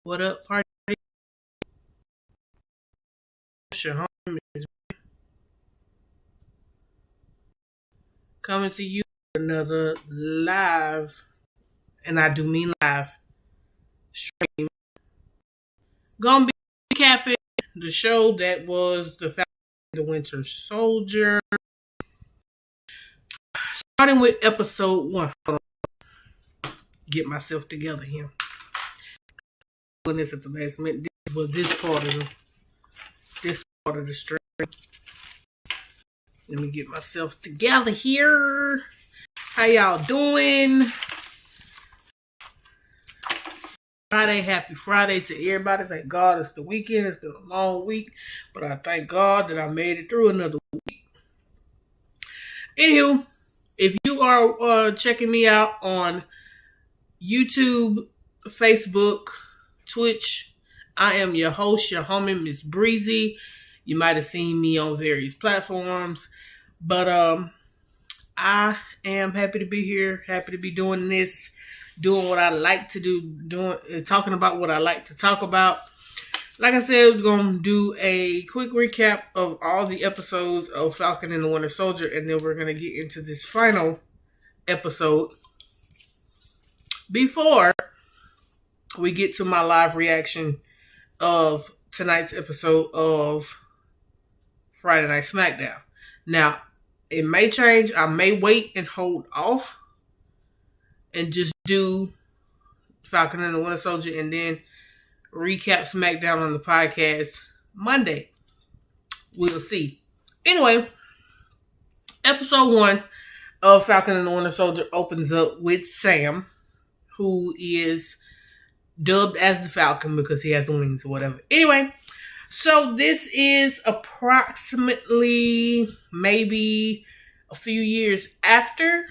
What up, party? Your home is coming to you with another live, and I do mean live stream. Gonna be recapping the show that was the Falcon and the Winter Soldier, starting with episode 1. Hold on, get myself together here. Doing this at the last minute. This was this part of the stream. Let me get myself together here. How y'all doing? Friday, happy Friday to everybody. Thank God it's the weekend. It's been a long week, but I thank God that I made it through another week. Anywho, if you are checking me out on YouTube, Facebook, Twitch, I am your host, your homie, Miss Breezy. You might have seen me on various platforms, but I am happy to be here, happy to be doing this, doing what I like to do, talking about what I like to talk about. Like I said, we're going to do a quick recap of all the episodes of Falcon and the Winter Soldier, and then we're going to get into this final episode. Before we get to my live reaction of tonight's episode of Friday Night Smackdown. Now, it may change. I may wait and hold off and just do Falcon and the Winter Soldier and then recap SmackDown on the podcast Monday. We'll see. Anyway, episode 1 of Falcon and the Winter Soldier opens up with Sam, who is dubbed as the Falcon because he has the wings or whatever. Anyway, so this is approximately maybe a few years after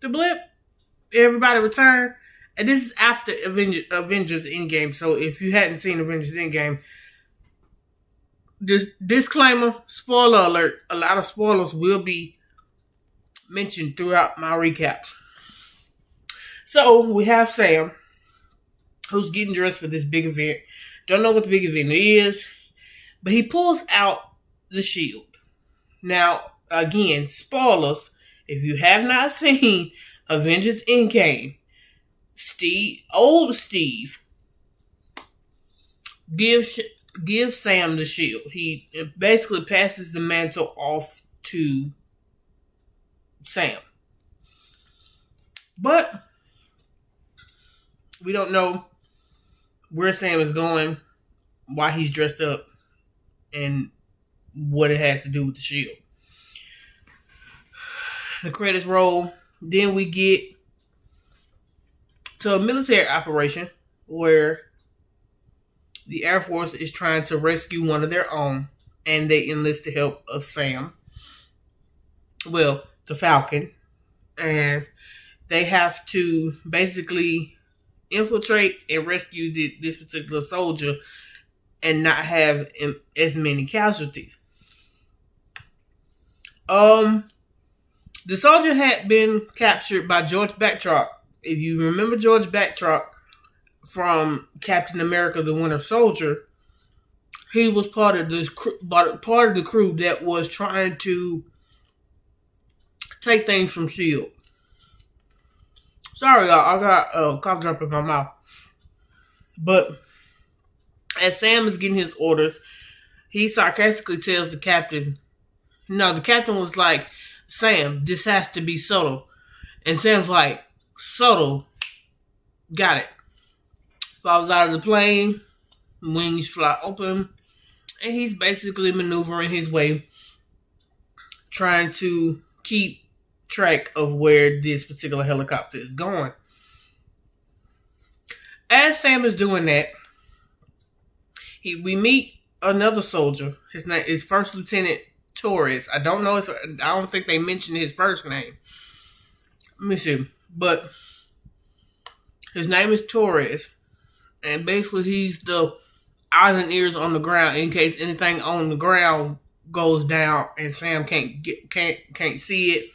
the blip. Everybody returned. And this is after Avengers Endgame. So if you hadn't seen Avengers Endgame, disclaimer, spoiler alert, a lot of spoilers will be mentioned throughout my recaps. So we have Sam, who's getting dressed for this big event. Don't know what the big event is, but he pulls out the shield. Now, again, spoilers. If you have not seen Avengers Endgame, old Steve gives Sam the shield. He basically passes the mantle off to Sam. But we don't know where Sam is going, why he's dressed up, and what it has to do with the shield. The credits roll. Then we get to a military operation where the Air Force is trying to rescue one of their own, and they enlist the help of Sam. Well, the Falcon. And they have to basically infiltrate and rescue this particular soldier and not have as many casualties. The soldier had been captured by George Backtrock. If you remember George Backtrock from Captain America: The Winter Soldier, he was part of the crew that was trying to take things from S.H.I.E.L.D. Sorry, y'all, I got a cough drop in my mouth. But as Sam is getting his orders, he sarcastically tells the captain, the captain was like, Sam, this has to be subtle. And Sam's like, subtle? Got it. Falls out of the plane, wings fly open, and he's basically maneuvering his way, trying to keep track of where this particular helicopter is going. As Sam is doing that, we meet another soldier. His name is First Lieutenant Torres. I don't think they mentioned his first name. Let me see. But his name is Torres. And basically he's the eyes and ears on the ground in case anything on the ground goes down and Sam can't see it,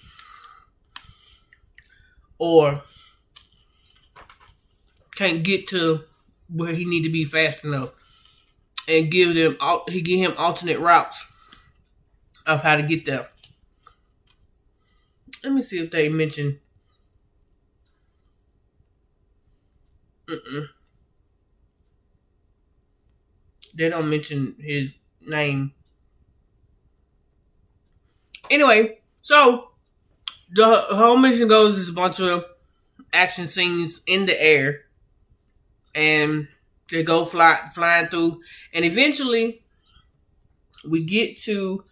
or can't get to where he need to be fast enough, and give him alternate routes of how to get there. Let me see if they mention. They don't mention his name. Anyway, so the whole mission goes is a bunch of action scenes in the air, and they go flying through, and eventually we get to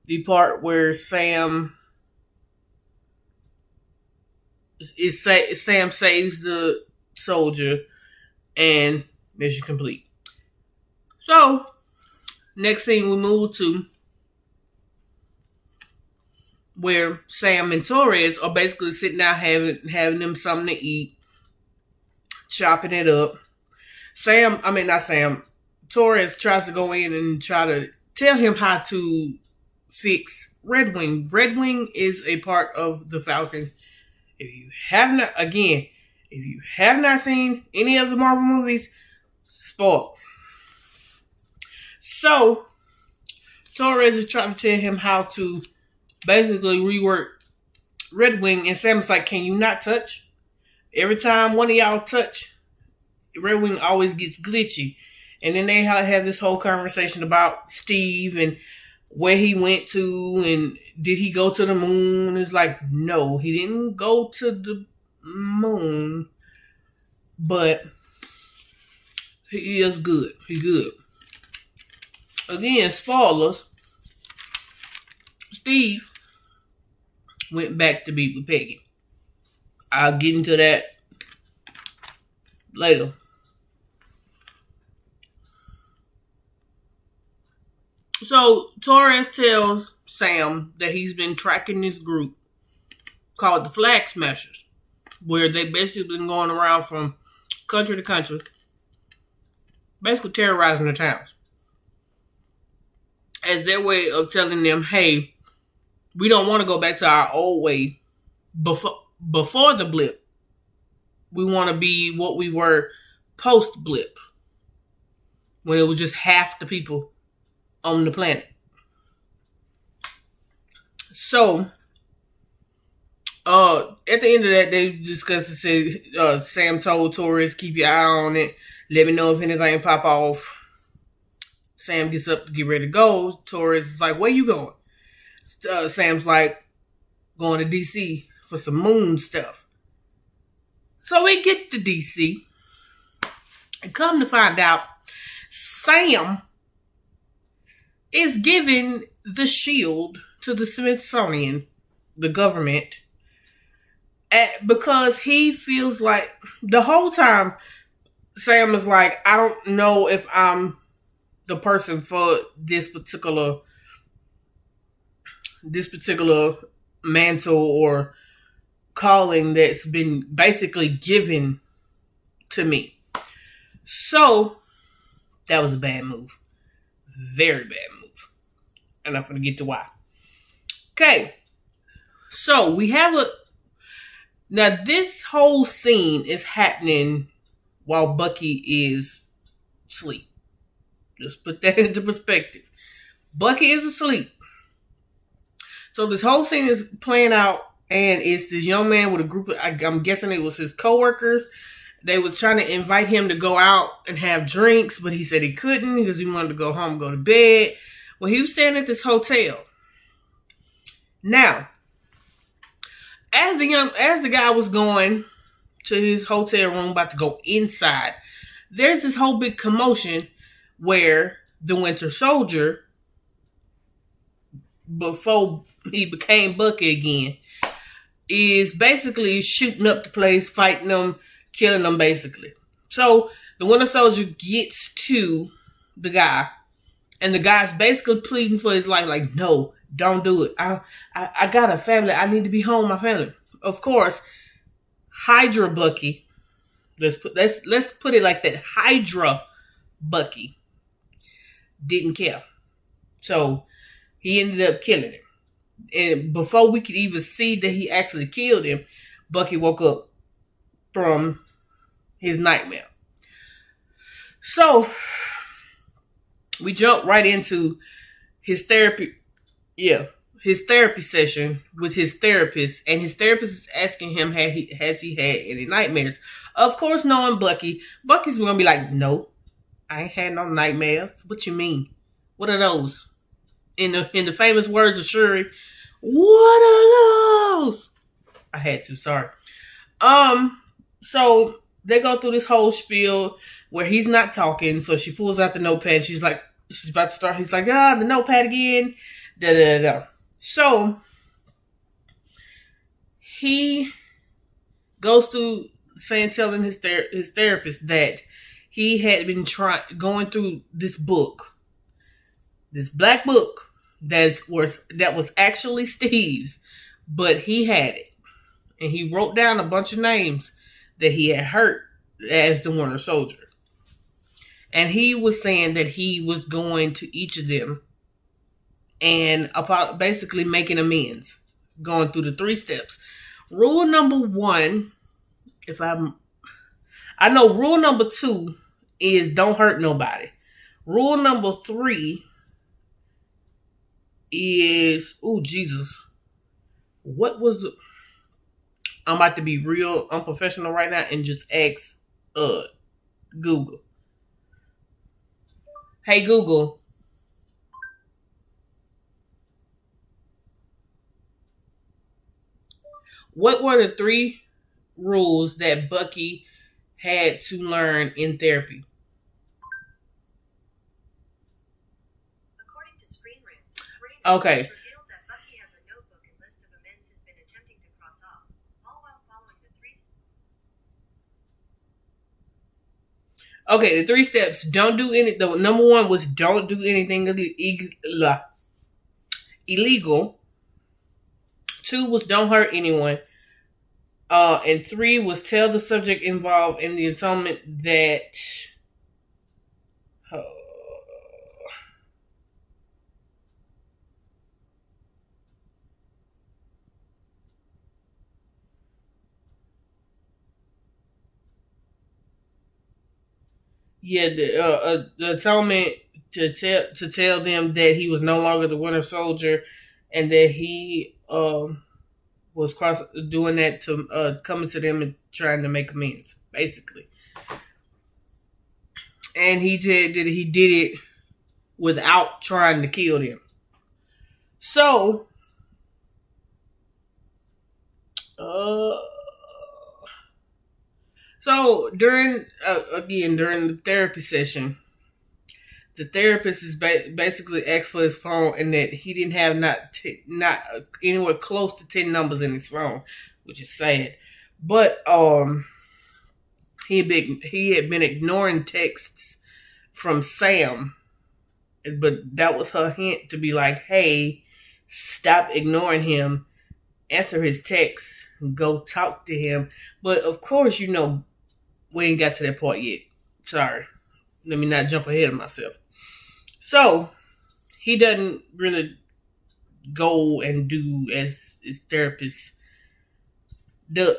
the part where Sam saves the soldier, and mission complete. So next thing we move to where Sam and Torres are basically sitting out having them something to eat, chopping it up. Torres tries to go in and try to tell him how to fix Red Wing. Red Wing is a part of the Falcon. If you have not seen any of the Marvel movies, spoils. So Torres is trying to tell him how to basically rework Red Wing, and Sam's like, can you not touch? Every time one of y'all touch, Red Wing always gets glitchy. And then they have this whole conversation about Steve and where he went to, and did he go to the moon? It's like, no, he didn't go to the moon, but he is good. He good. Again, spoilers. Steve went back to be with Peggy. I'll get into that later. So Torres tells Sam that he's been tracking this group called the Flag Smashers, where they basically been going around from country to country, basically terrorizing the towns, as their way of telling them, hey, we don't want to go back to our old way before the blip. We want to be what we were post blip, when it was just half the people on the planet. So, at the end of that, they discussed and said, Sam told Torres, keep your eye on it. Let me know if anything pop off. Sam gets up to get ready to go. Torres is like, where you going? Sam's like, going to DC for some moon stuff. So we get to DC, and come to find out, Sam is giving the shield to the Smithsonian, the government, because he feels like the whole time Sam is like, I don't know if I'm the person for this particular mantle or calling that's been basically given to me. So that was a bad move. Very bad move. And I'm going to get to why. Okay. So we have now this whole scene is happening while Bucky is asleep. Just put that into perspective. Bucky is asleep. So this whole scene is playing out, and it's this young man with a group of, I'm guessing it was his coworkers. They was trying to invite him to go out and have drinks, but he said he couldn't because he wanted to go home and go to bed. Well, he was staying at this hotel. Now, as the guy was going to his hotel room, about to go inside, there's this whole big commotion where the Winter Soldier, before he became Bucky again, is basically shooting up the place, fighting them, killing them basically. So the Winter Soldier gets to the guy, and the guy's basically pleading for his life, like, no, don't do it. I got a family. I need to be home with my family. Of course, Hydra Bucky, let's put it like that, Hydra Bucky didn't care. So he ended up killing him. And before we could even see that he actually killed him, Bucky woke up from his nightmare. So we jump right into his therapy. Yeah, his therapy session with his therapist, and his therapist is asking him, has he had any nightmares? Of course, knowing Bucky's gonna be like, no, I ain't had no nightmares. What you mean? What are those? In the famous words of Shuri, what are those? I had to, sorry. So they go through this whole spiel where he's not talking, so she pulls out the notepad. She's about to start. He's like, the notepad again. Da da da. So he goes through telling his therapist that he had been going through this book, this black book that was actually Steve's, but he had it, and he wrote down a bunch of names that he had hurt as the Winter Soldier, and he was saying that he was going to each of them and about basically making amends, going through the 3 steps. Rule number 1, I know rule number 2 is don't hurt nobody. Rule number 3 is, oh Jesus, what was the, I'm about to be real unprofessional right now and just ask Google. Hey Google, what were the 3 rules that Bucky had to learn in therapy? According to Screen Rant, okay. revealed that Bucky has a notebook and list of amends he's been attempting to cross off, all while following the 3 steps. Okay, the 3 steps. Don't do any. The number 1 was don't do anything illegal. 2 was don't hurt anyone. And 3 was tell the subject involved in the atonement that the atonement to tell them that he was no longer the Winter Soldier, and that he was doing that to coming to them and trying to make amends, basically. And he did it without trying to kill them. So, during the therapy session, the therapist is basically asked for his phone, and that he didn't have not anywhere close to 10 numbers in his phone, which is sad. But he had been ignoring texts from Sam, but that was her hint to be like, hey, stop ignoring him, answer his texts, go talk to him. But of course, we ain't got to that part yet. Sorry, let me not jump ahead of myself. So, he doesn't really go and do as his therapist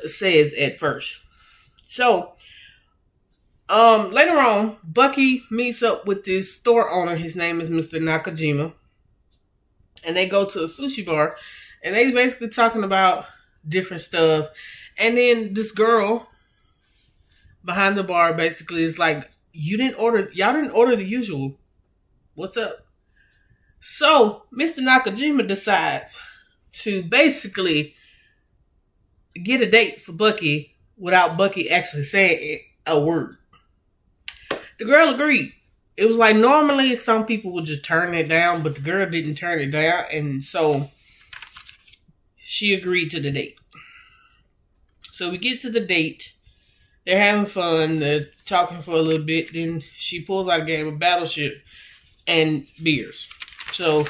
says at first. So, later on, Bucky meets up with this store owner. His name is Mr. Nakajima. And they go to a sushi bar, and they basically talking about different stuff. And then this girl behind the bar basically is like, y'all didn't order the usual. What's up? So, Mr. Nakajima decides to basically get a date for Bucky without Bucky actually saying a word. The girl agreed. It was like, normally some people would just turn it down, but the girl didn't turn it down, and so she agreed to the date. So we get to the date. They're having fun. They're talking for a little bit. Then she pulls out a game of Battleship and beers. So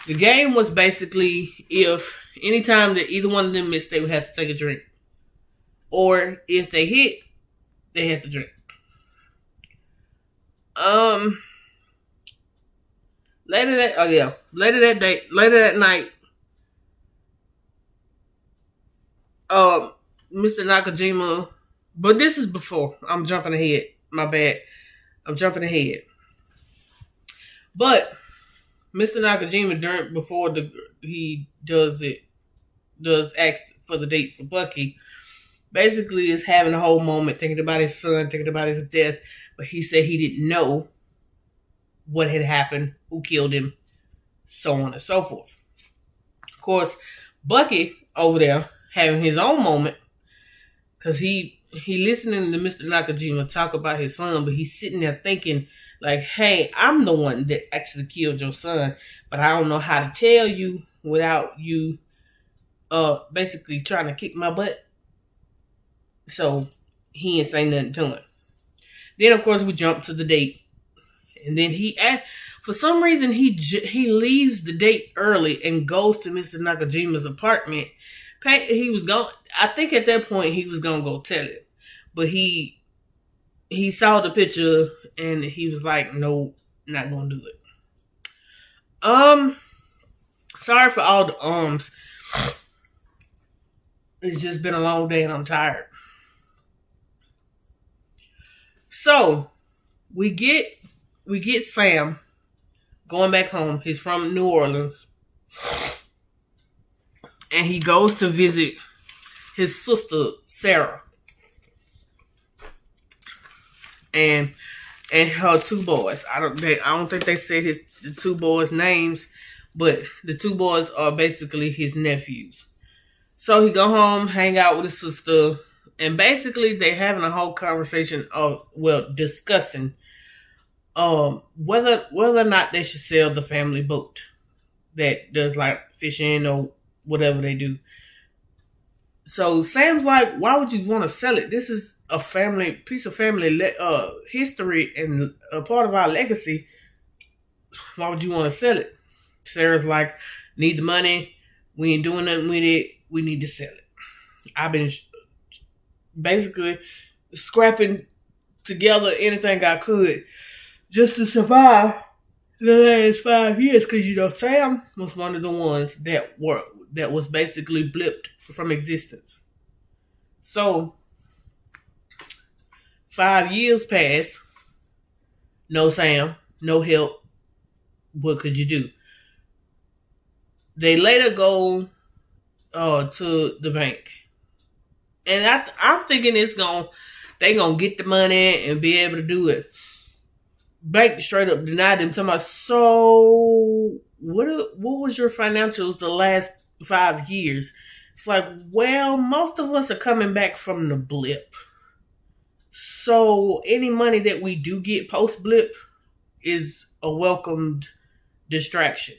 the game was basically, if anytime that either one of them missed, they would have to take a drink. Or if they hit, they had to drink. Later that night, Mr. Nakajima, but this is before. I'm jumping ahead. My bad. I'm jumping ahead. But Mr. Nakajima, before he does ask for the date for Bucky, basically is having a whole moment thinking about his son, thinking about his death. But he said he didn't know what had happened, who killed him, so on and so forth. Of course, Bucky over there having his own moment because he listening to Mr. Nakajima talk about his son, but he's sitting there thinking like, hey, I'm the one that actually killed your son, but I don't know how to tell you without you basically trying to kick my butt. So he ain't saying nothing to him. Then of course we jump to the date, and then for some reason he leaves the date early and goes to Mr. Nakajima's apartment. He was going. I think at that point he was gonna go tell it, but he saw the picture and he was like, "No, not gonna do it." Sorry for all the ums. It's just been a long day and I'm tired. So we get Sam going back home. He's from New Orleans. And he goes to visit his sister Sarah and her two boys. I don't think they said the two boys' names, but the two boys are basically his nephews. So he go home, hang out with his sister, and basically they having a whole conversation discussing whether or not they should sell the family boat that does like fishing or whatever they do. So Sam's like, why would you want to sell it? This is a piece of family history and a part of our legacy. Why would you want to sell it? Sarah's like, need the money. We ain't doing nothing with it. We need to sell it. I've been basically scrapping together anything I could just to survive the last 5 years, because Sam was one of the ones that was basically blipped from existence. So 5 years passed, no Sam, no help. What could you do? They later go to the bank, and I'm thinking they gonna get the money and be able to do it. Bank straight up denied them. Talking about, so what was your financials the last 5 years? It's like, well, most of us are coming back from the blip. So any money that we do get post blip is a welcomed distraction.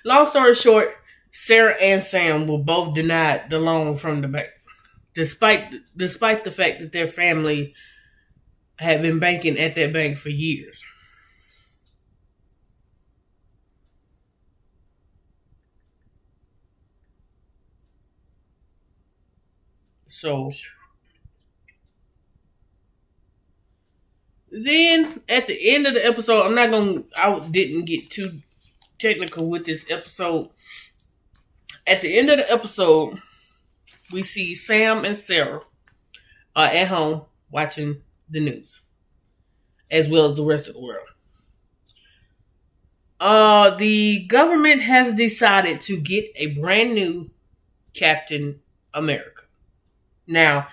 Long story short, Sarah and Sam were both denied the loan from the bank, despite the fact that their family had been banking at that bank for years. So then at the end of the episode, I didn't get too technical with this episode. At the end of the episode, we see Sam and Sarah are at home watching the news, as well as the rest of the world. The government has decided to get a brand new Captain America. Now,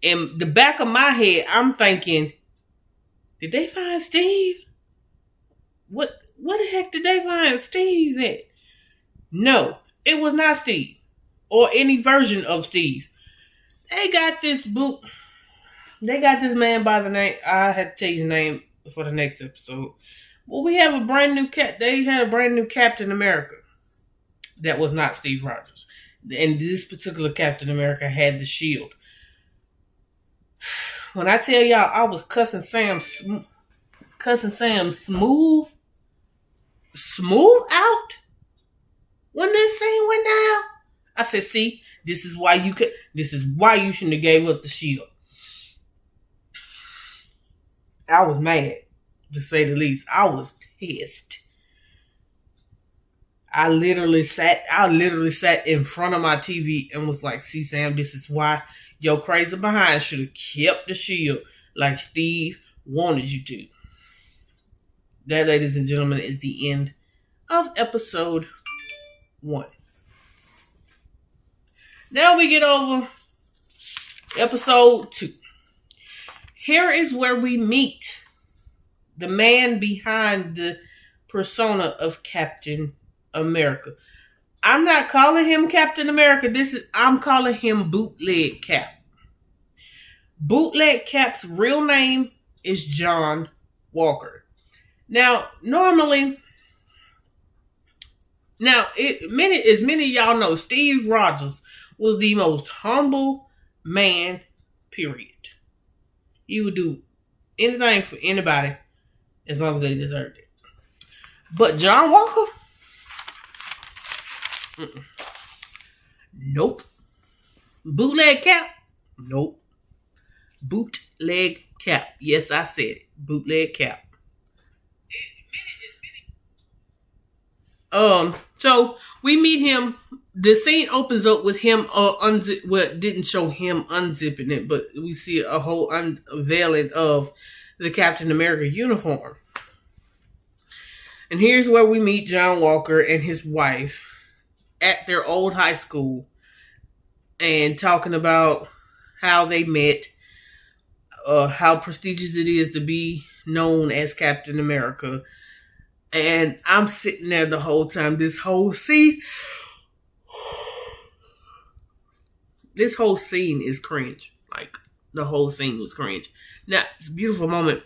in the back of my head, I'm thinking, did they find Steve? What the heck did they find Steve at? No, it was not Steve or any version of Steve. They got this man by the name. I had to tell you his name for the next episode. Well, we have a brand new They had a brand new Captain America that was not Steve Rogers, and this particular Captain America had the shield. When I tell y'all, I was cussing Sam smooth out when this scene went down. I said, see, this is why you shouldn't have gave up the shield. I was mad, to say the least. I was pissed. I literally sat in front of my TV and was like, see, Sam, this is why your crazy behind should have kept the shield like Steve wanted you to. That, ladies and gentlemen, is the end of episode 1. Now we get over episode 2. Here is where we meet the man behind the persona of Captain America. I'm not calling him Captain America. I'm calling him Bootleg Cap. Bootleg Cap's real name is John Walker. Now, normally, as many of y'all know, Steve Rogers was the most humble man, period. He would do anything for anybody as long as they deserved it. But John Walker? Nope. Bootleg Cap? Nope. Bootleg Cap. Yes, I said it. Bootleg Cap. So we meet him. The scene opens up with him didn't show him unzipping it, but we see a whole unveiling of the Captain America uniform. And here's where we meet John Walker and his wife at their old high school and talking about how they met, how prestigious it is to be known as Captain America. And I'm sitting there the whole time. This whole scene is cringe. Like, the whole scene was cringe. Now, it's a beautiful moment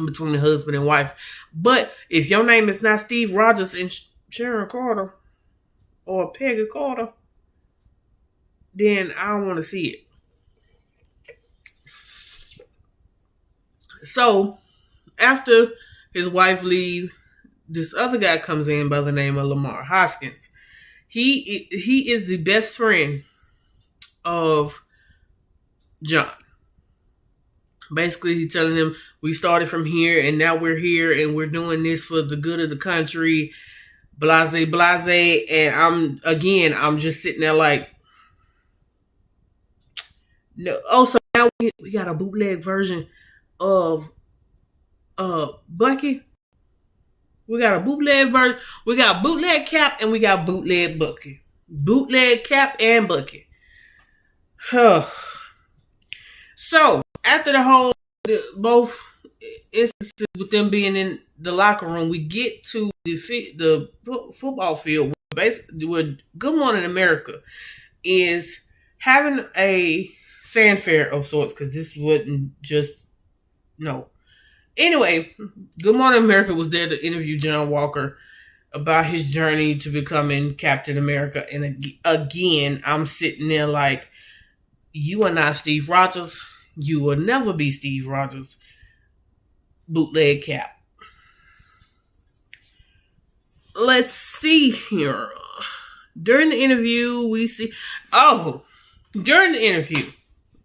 between the husband and wife. But if your name is not Steve Rogers and Sharon Carter or Peggy Carter, then I don't want to see it. So, after his wife leaves, this other guy comes in by the name of Lamar Hoskins. He is the best friend of John. Basically, he's telling him, we started from here and now we're here and we're doing this for the good of the country, blase, blase. And I'm just sitting there like, no. Also, now we got a bootleg version of Bucky. We got a bootleg version. We got bootleg Cap and we got bootleg Bucky. Bootleg Cap and Bucky. So, after both instances with them being in the locker room, we get to the football field where Good Morning America is having a fanfare of sorts, because this wasn't just, no. Anyway, Good Morning America was there to interview John Walker about his journey to becoming Captain America. And again, I'm sitting there like, you are not Steve Rogers. You will never be Steve Rogers. Bootleg Cap. Let's see here. During the interview,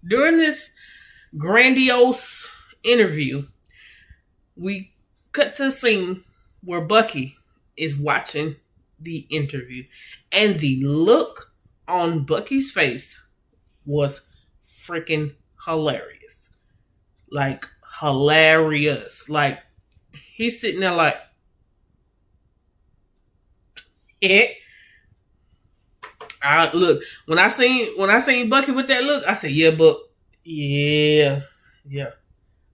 during this grandiose interview, we cut to a scene where Bucky is watching the interview. And the look on Bucky's face was freaking hilarious. Like, hilarious. Like, he's sitting there like, look, when I seen Bucky with that look, I said, yeah, but yeah.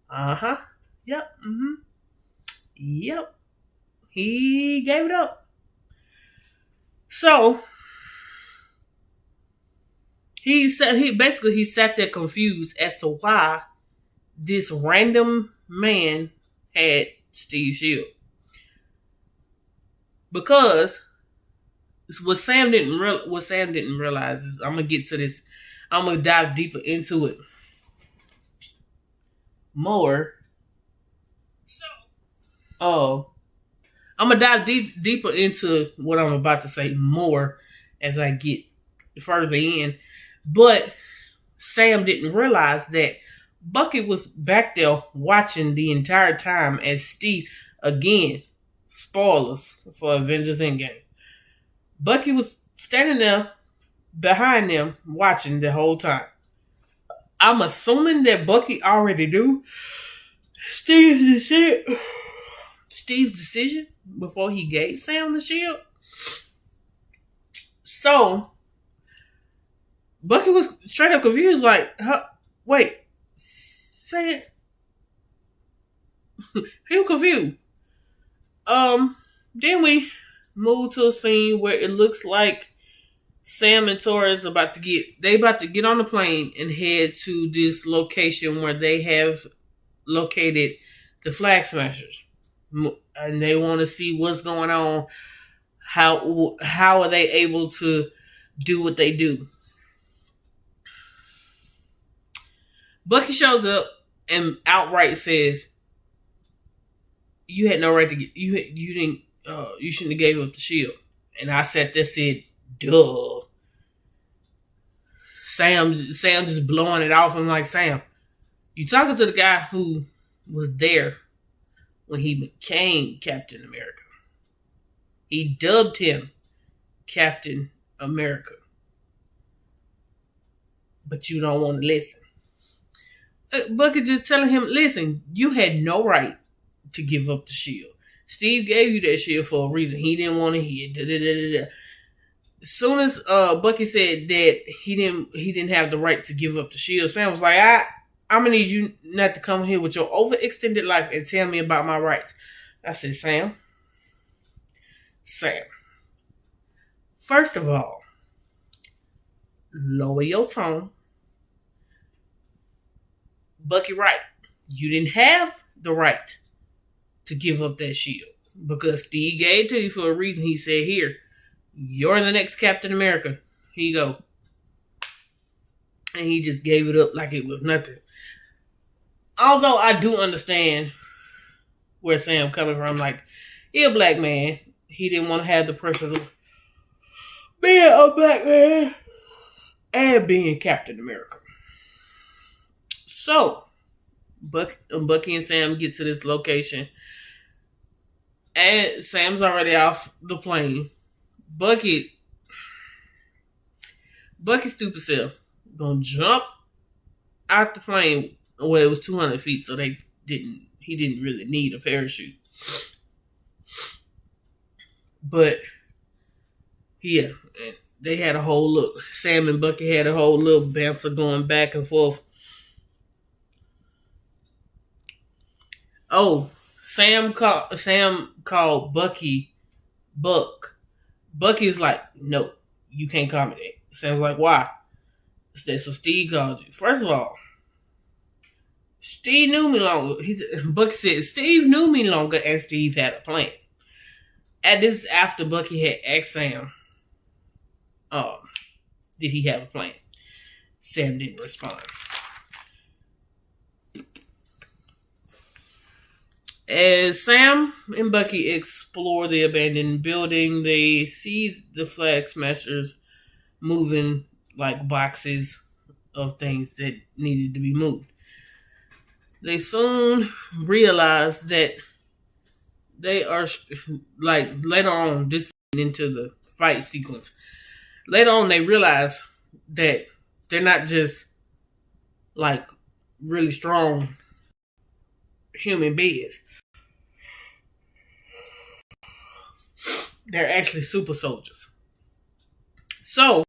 Uh-huh. Yep. Mm-hmm. Yep. He gave it up. So he sat there confused as to why this random man had Steve's shield. Because what Sam didn't realize is, I'm gonna get to this. I'm gonna dive deeper into it more. I'm gonna dive deeper into what I'm about to say more as I get further in. But Sam didn't realize that Bucky was back there watching the entire time as Steve, again, spoilers for Avengers Endgame. Bucky was standing there behind them watching the whole time. I'm assuming that Bucky already knew Steve's decision before he gave Sam the shield. So Bucky was straight up confused, like, huh, wait, say it. He was confused. Then we move to a scene where it looks like Sam and Torres about to get on the plane and head to this location where they have located the Flag Smashers, and they want to see what's going on. How are they able to do what they do? Bucky shows up and outright says, "You had no right to get you didn't you shouldn't have gave up the shield." And I sat there said, "Duh." Sam just blowing it off. I'm like, Sam, you talking to the guy who was there when he became Captain America. He dubbed him Captain America. But you don't want to listen. Bucky just telling him, listen, you had no right to give up the shield. Steve gave you that shield for a reason. He didn't want to hear it. As soon as Bucky said that he didn't have the right to give up the shield, Sam was like, I'm gonna need you not to come here with your overextended life and tell me about my rights. I said, Sam, first of all, lower your tone. Bucky right. You didn't have the right to give up that shield because Steve gave it to you for a reason. He said, here, you're the next Captain America. Here you go. And he just gave it up like it was nothing. Although I do understand where Sam coming from. Like, he a black man. He didn't want to have the pressure of being a black man and being Captain America. So, Bucky and Sam get to this location. And Sam's already off the plane. Bucky stupid self gonna jump out the plane. Well, it was 200 feet, so he didn't really need a parachute. But yeah, they had a whole look. Sam and Bucky had a whole little banter going back and forth. Oh, Sam called Bucky Buck. Bucky's like, no, you can't call me that. Sam's like, why? So Steve called you. First of all, Steve knew me longer. Bucky said Steve knew me longer, and Steve had a plan. And this is after Bucky had asked Sam, did he have a plan? Sam didn't respond. As Sam and Bucky explore the abandoned building, they see the Flag Smashers moving like boxes of things that needed to be moved. They soon realize that they are, like, later on, this into the fight sequence. Later on, they realize that they're not just, like, really strong human beings. They're actually super soldiers. So,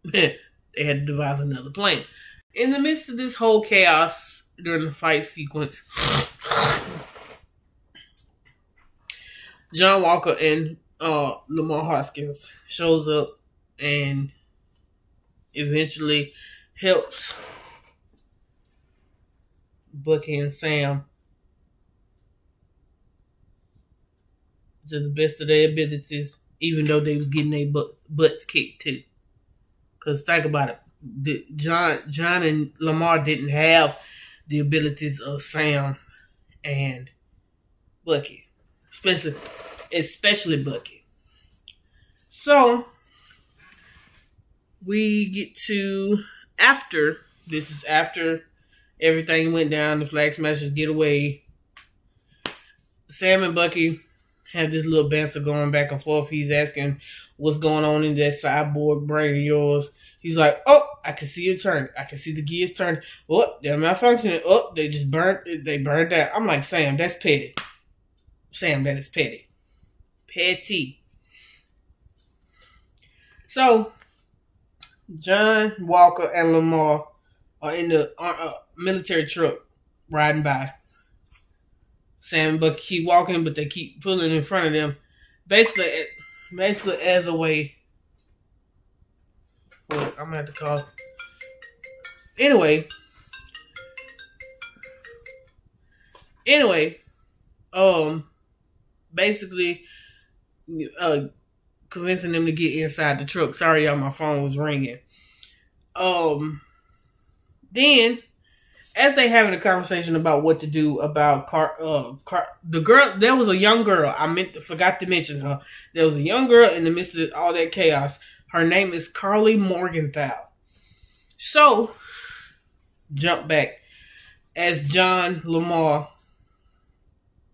they had to devise another plan. In the midst of this whole chaos during the fight sequence, John Walker and Lamar Hoskins shows up and eventually helps Bucky and Sam to the best of their abilities, even though they was getting their butts kicked too. Because think about it, John and Lamar didn't have the abilities of Sam and Bucky, especially Bucky. So we get to after everything went down, the Flag Smashers get away. Sam and Bucky have this little banter going back and forth. He's asking what's going on in that cyborg brain of yours. He's like, oh, I can see it turn. I can see the gears turn. Oh, they're malfunctioning. Oh, they just burned. They burned out. I'm like, Sam, that's petty. Sam, that is petty. Petty. So, John, Walker, and Lamar are in the military truck riding by. Sam and Bucky keep walking, but they keep pulling in front of them. Basically as a way. Well, I'm gonna have to call. Anyway, basically, convincing them to get inside the truck. Sorry, y'all, my phone was ringing. Then as they having a conversation about what to do about the girl, there was a young girl. Forgot to mention her. There was a young girl in the midst of all that chaos. Her name is Carly Morgenthau. So, jump back as John, Lamar,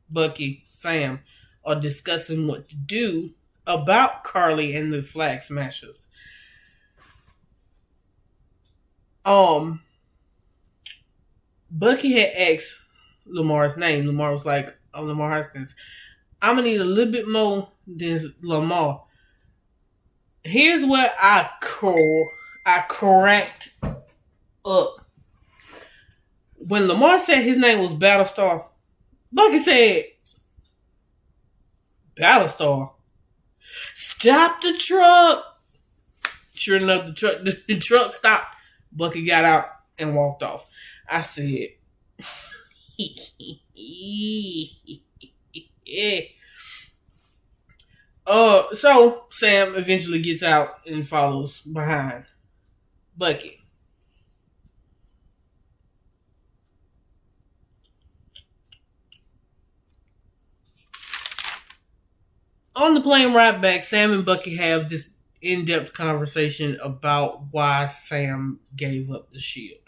Bucky, Sam are discussing what to do about Carly and the Flag Smashers. Bucky had asked Lamar's name. Lamar was like, Lamar Hoskins. I'm going to need a little bit more than Lamar. Here's where I cracked up. When Lamar said his name was Battlestar, Bucky said, Battlestar? Stop the truck! Sure enough, the truck stopped. Bucky got out and walked off. I said, yeah. So Sam eventually gets out and follows behind Bucky. On the plane ride back, Sam and Bucky have this in-depth conversation about why Sam gave up the shield.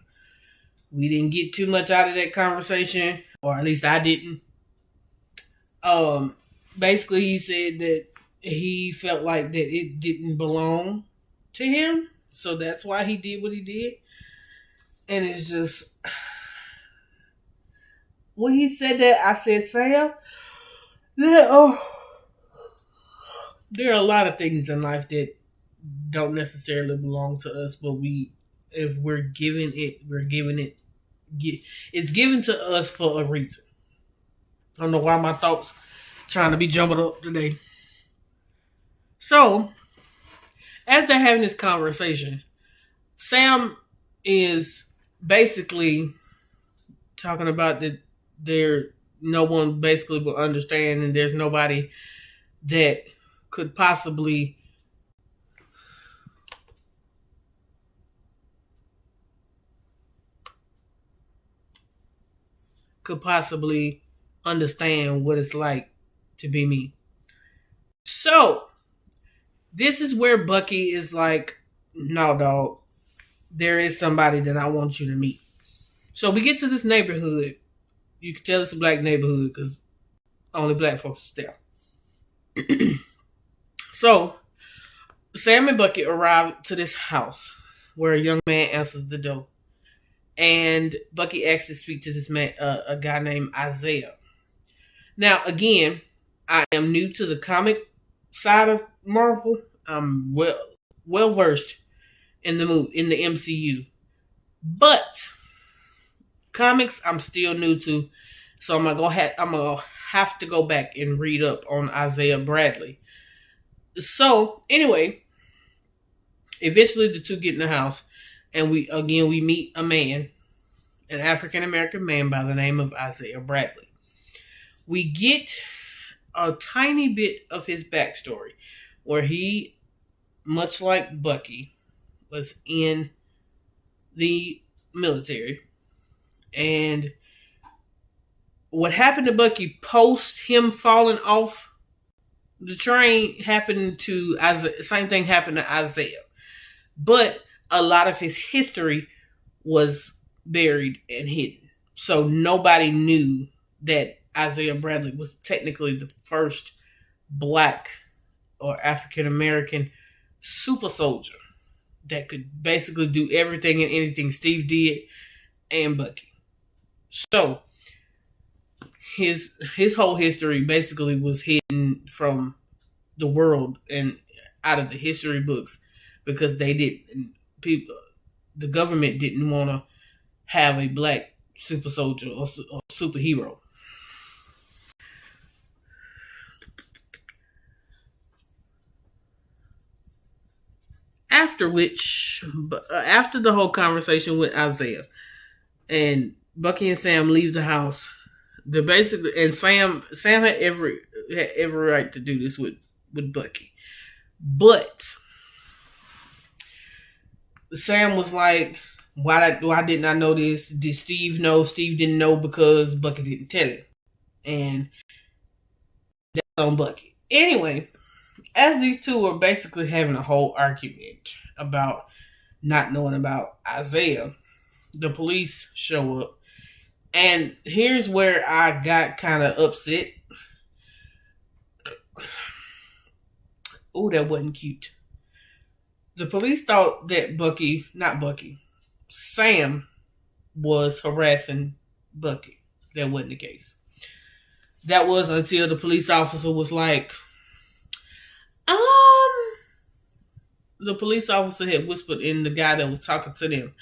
We didn't get too much out of that conversation, or at least I didn't. Basically, he said that he felt like that it didn't belong to him, so that's why he did what he did. And it's just, when he said that, I said, Sam, there are a lot of things in life that don't necessarily belong to us, but if we're given it, it's given to us for a reason. I don't know why my thoughts trying to be jumbled up today. So, as they're having this conversation, Sam is basically talking about that no one basically will understand, and there's nobody that could possibly understand what it's like to be me. So, this is where Bucky is like, no, dog, there is somebody that I want you to meet. So we get to this neighborhood. You can tell it's a black neighborhood because only black folks is there. So, Sam and Bucky arrive to this house where a young man answers the door. And Bucky asks to speak to this man, a guy named Isaiah. Now, again, I am new to the comic side of Marvel. I'm well versed in the MCU, but comics I'm still new to. So I'm gonna have to go back and read up on Isaiah Bradley. So anyway, eventually the two get in the house, and we meet a man, an African American man by the name of Isaiah Bradley. We get a tiny bit of his backstory, where he, much like Bucky, was in the military, and what happened to Bucky post him falling off the train happened to Isaiah. Same thing happened to Isaiah, but a lot of his history was buried and hidden, so nobody knew that Isaiah Bradley was technically the first black or African American super soldier that could basically do everything and anything Steve did, and Bucky. So his whole history basically was hidden from the world and out of the history books because they didn't people the government didn't want to have a black super soldier or superhero. After which, after the whole conversation with Isaiah and Bucky and Sam leave the house, the basically and Sam had every right to do this with Bucky, but Sam was like, why didn't I know this? Did Steve know? Steve didn't know because Bucky didn't tell him, and that's on Bucky. Anyway, as these two were basically having a whole argument about not knowing about Isaiah, the police show up. And here's where I got kind of upset. Oh, that wasn't cute. The police thought that Sam was harassing Bucky. That wasn't the case. That was until the police officer was like, um, the police officer had whispered in the guy that was talking to them.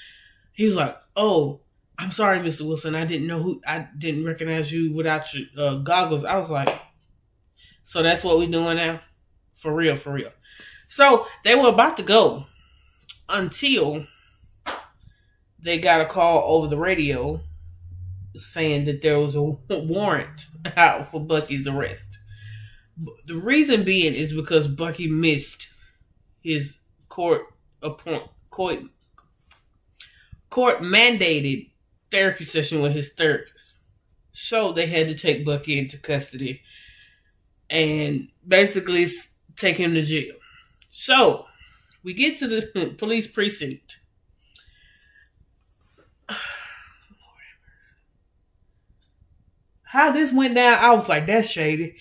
He was like, "Oh, I'm sorry, Mr. Wilson. I didn't recognize you without your goggles." I was like, "So that's what we're doing now? For real, for real." So they were about to go until they got a call over the radio saying that there was a warrant out for Bucky's arrest. The reason being is because Bucky missed his court mandated therapy session with his therapist. So they had to take Bucky into custody and basically take him to jail. So we get to the police precinct. How this went down, I was like, that's shady.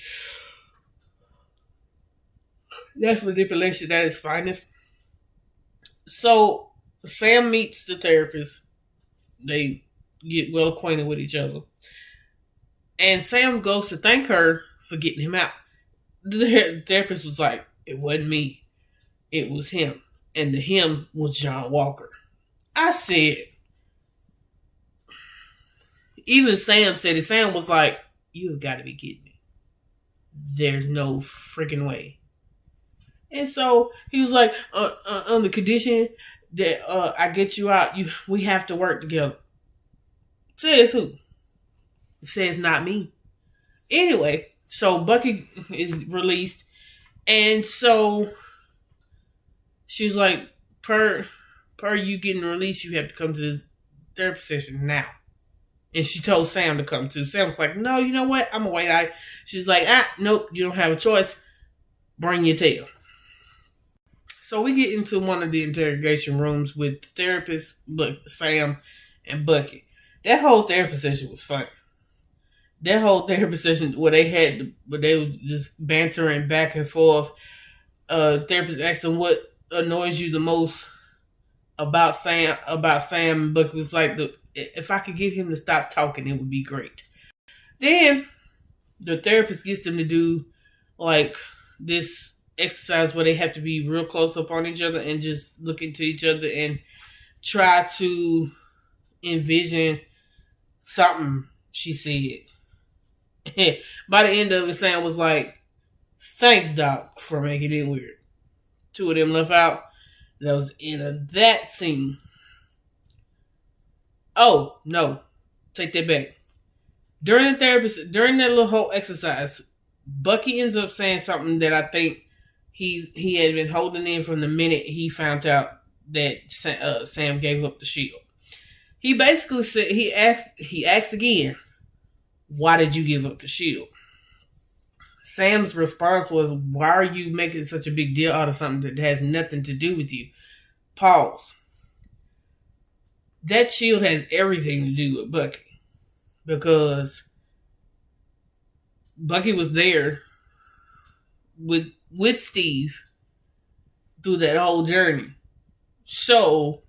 That's manipulation at its finest. So Sam meets the therapist. They get well acquainted with each other. And Sam goes to thank her for getting him out. The therapist was like, it wasn't me. It was him. And the him was John Walker. I said, even Sam said it. Sam was like, you have got to be kidding me. There's no freaking way. And so he was like, on the condition that I get you out, we have to work together. Says who? It says not me. Anyway, so Bucky is released. And so she's like, per you getting released, you have to come to this therapy session now. And she told Sam to come too. Sam was like, no, you know what? I'm a white eye. She's like, nope, you don't have a choice. Bring your tail. So we get into one of the interrogation rooms with the therapist, Sam, and Bucky. That whole therapy session was funny. That whole therapy session where they were just bantering back and forth. Therapist asked him what annoys you the most about Sam. And Bucky was like, if I could get him to stop talking, it would be great. Then the therapist gets them to do like this exercise where they have to be real close up on each other and just look into each other and try to envision something, she said. By the end of it, Sam was like, thanks, Doc, for making it weird. Two of them left out. That was the end of that scene. Oh, no. Take that back. During that little whole exercise, Bucky ends up saying something that I think he had been holding in from the minute he found out that Sam gave up the shield. He basically said, he asked again, why did you give up the shield? Sam's response was, why are you making such a big deal out of something that has nothing to do with you? Pause. That shield has everything to do with Bucky. Because Bucky was there with Steve through that whole journey. So,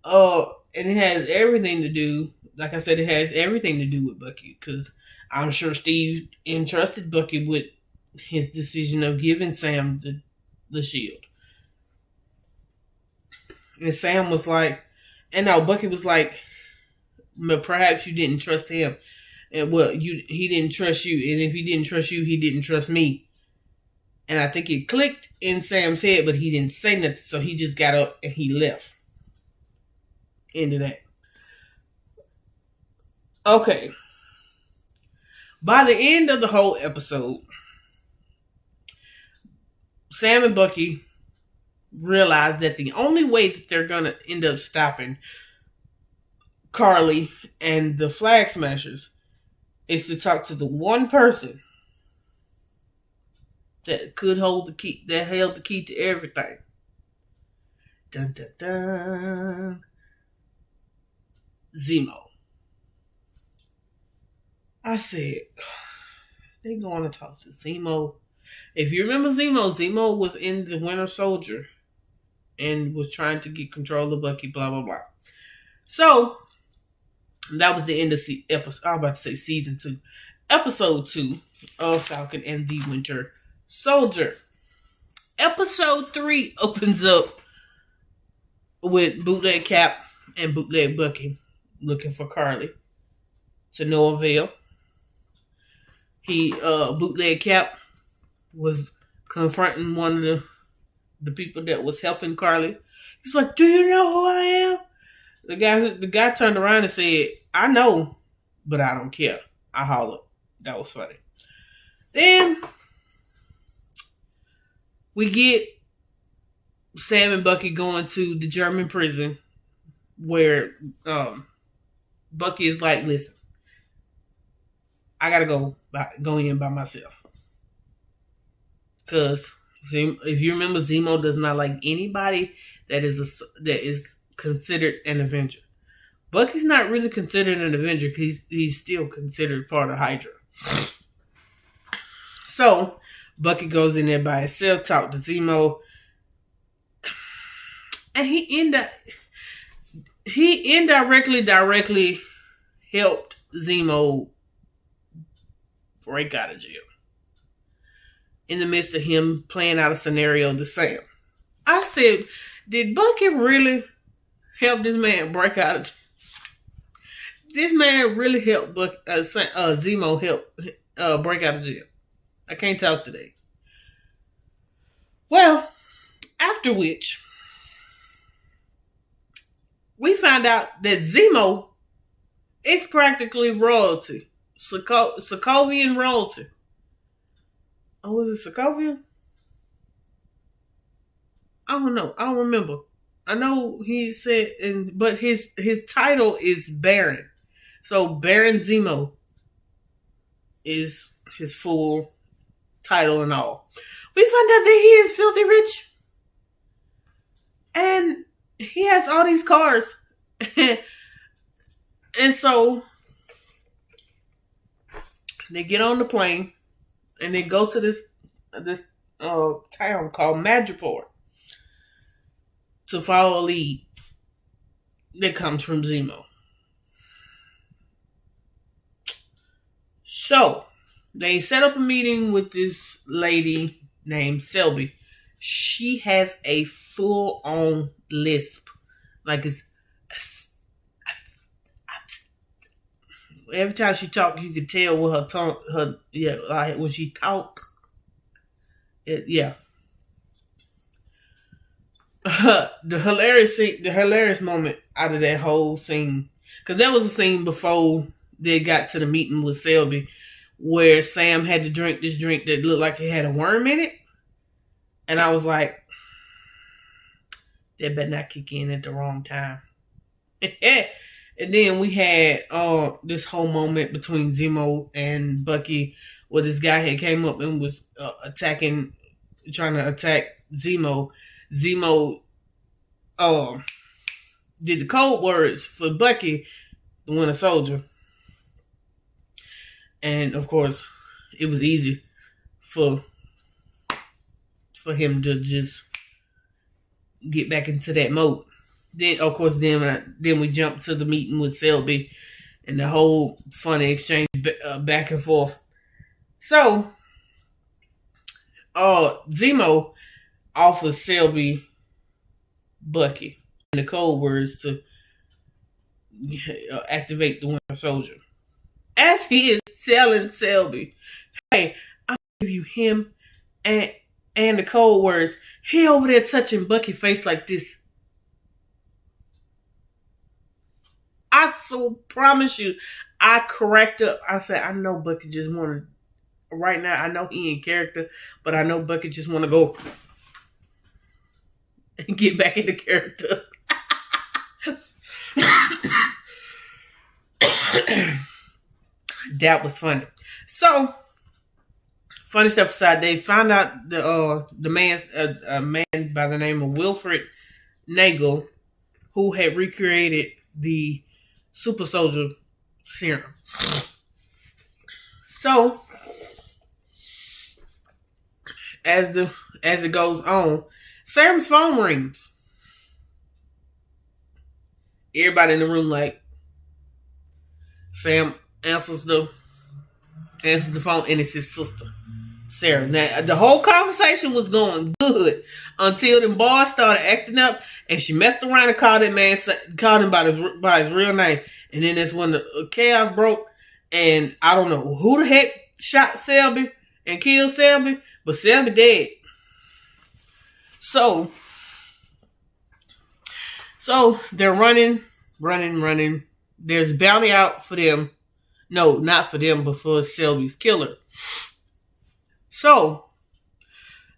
and it has everything to do, like I said, it has everything to do with Bucky, because I'm sure Steve entrusted Bucky with his decision of giving Sam the shield. And Sam was like, and no, Bucky was like, perhaps you didn't trust him. And well, he didn't trust you. And if he didn't trust you, he didn't trust me. And I think it clicked in Sam's head, but he didn't say nothing. So he just got up and he left. Into that. Okay. By the end of the whole episode, Sam and Bucky realize that the only way that they're going to end up stopping Carly and the Flag Smashers is to talk to the one person that could hold the key, that held the key to everything. Dun dun dun. Zemo. I said, they going to talk to Zemo. If you remember Zemo was in the Winter Soldier and was trying to get control of Bucky, blah, blah, blah. So, that was the end of episode. I was about to say season 2. Episode 2 of Falcon and the Winter Soldier. Episode 3 opens up with Bootleg Cap and Bootleg Bucky looking for Carly to no avail. Bootleg Cap was confronting one of the people that was helping Carly. He's like, "Do you know who I am?" The guy turned around and said, "I know, but I don't care." I hollered. That was funny. Then we get Sam and Bucky going to the German prison where Bucky is like, "Listen, I gotta go in by myself." Because if you remember, Zemo does not like anybody that is considered an Avenger. Bucky's not really considered an Avenger because he's still considered part of Hydra. So Bucky goes in there by himself, talk to Zemo, and he indirectly helped Zemo break out of jail in the midst of him playing out a scenario to Sam. I said, did Bucky really help this man break out of jail? This man really helped Zemo help break out of jail. I can't talk today. Well, after which, we find out that Zemo is practically royalty. Sokovian royalty. Oh, was it Sokovian? I don't know. I don't remember. I know he said, but his title is Baron. So Baron Zemo is his full title and all. We find out that he is filthy rich. And he has all these cars. And so they get on the plane and they go to this town called Madripoor to follow a lead that comes from Zemo. So they set up a meeting with this lady named Selby. She has a full-on lisp. Like every time she talks, you can tell with her tongue, like when she talks, yeah. The hilarious moment out of that whole scene, because there was a scene before they got to the meeting with Selby where Sam had to drink this drink that looked like it had a worm in it, and I was like, that better not kick in at the wrong time. And then we had this whole moment between Zemo and Bucky where this guy had came up and was trying to attack Zemo. Zemo did the code words for Bucky, the Winter Soldier. And of course, it was easy for him to just get back into that mode. Then, of course, then we jump to the meeting with Selby and the whole funny exchange back and forth. So, Zemo offers Selby Bucky in the code words to activate the Winter Soldier. As he is telling Selby, "Hey, I'll give you him and the code words," he over there touching Bucky's face like this. I so promise you, I cracked up. I said, I know Bucky just want to, right now, I know he in character, but I know Bucky just want to go and get back into character. That was funny. So, funny stuff aside, they found out the man, a man by the name of Wilfred Nagel, who had recreated the super soldier serum. So, as it goes on, Sam's phone rings. Everybody in the room like, Sam answers the phone, and it's his sister, Sarah. Now, the whole conversation was going good until the boy started acting up, and she messed around and called him by his real name. And then that's when the chaos broke, and I don't know who the heck shot Selby and killed Selby, but Selby dead. So they're running. There's a bounty out for them. No, not for them, but for Selby's killer. So,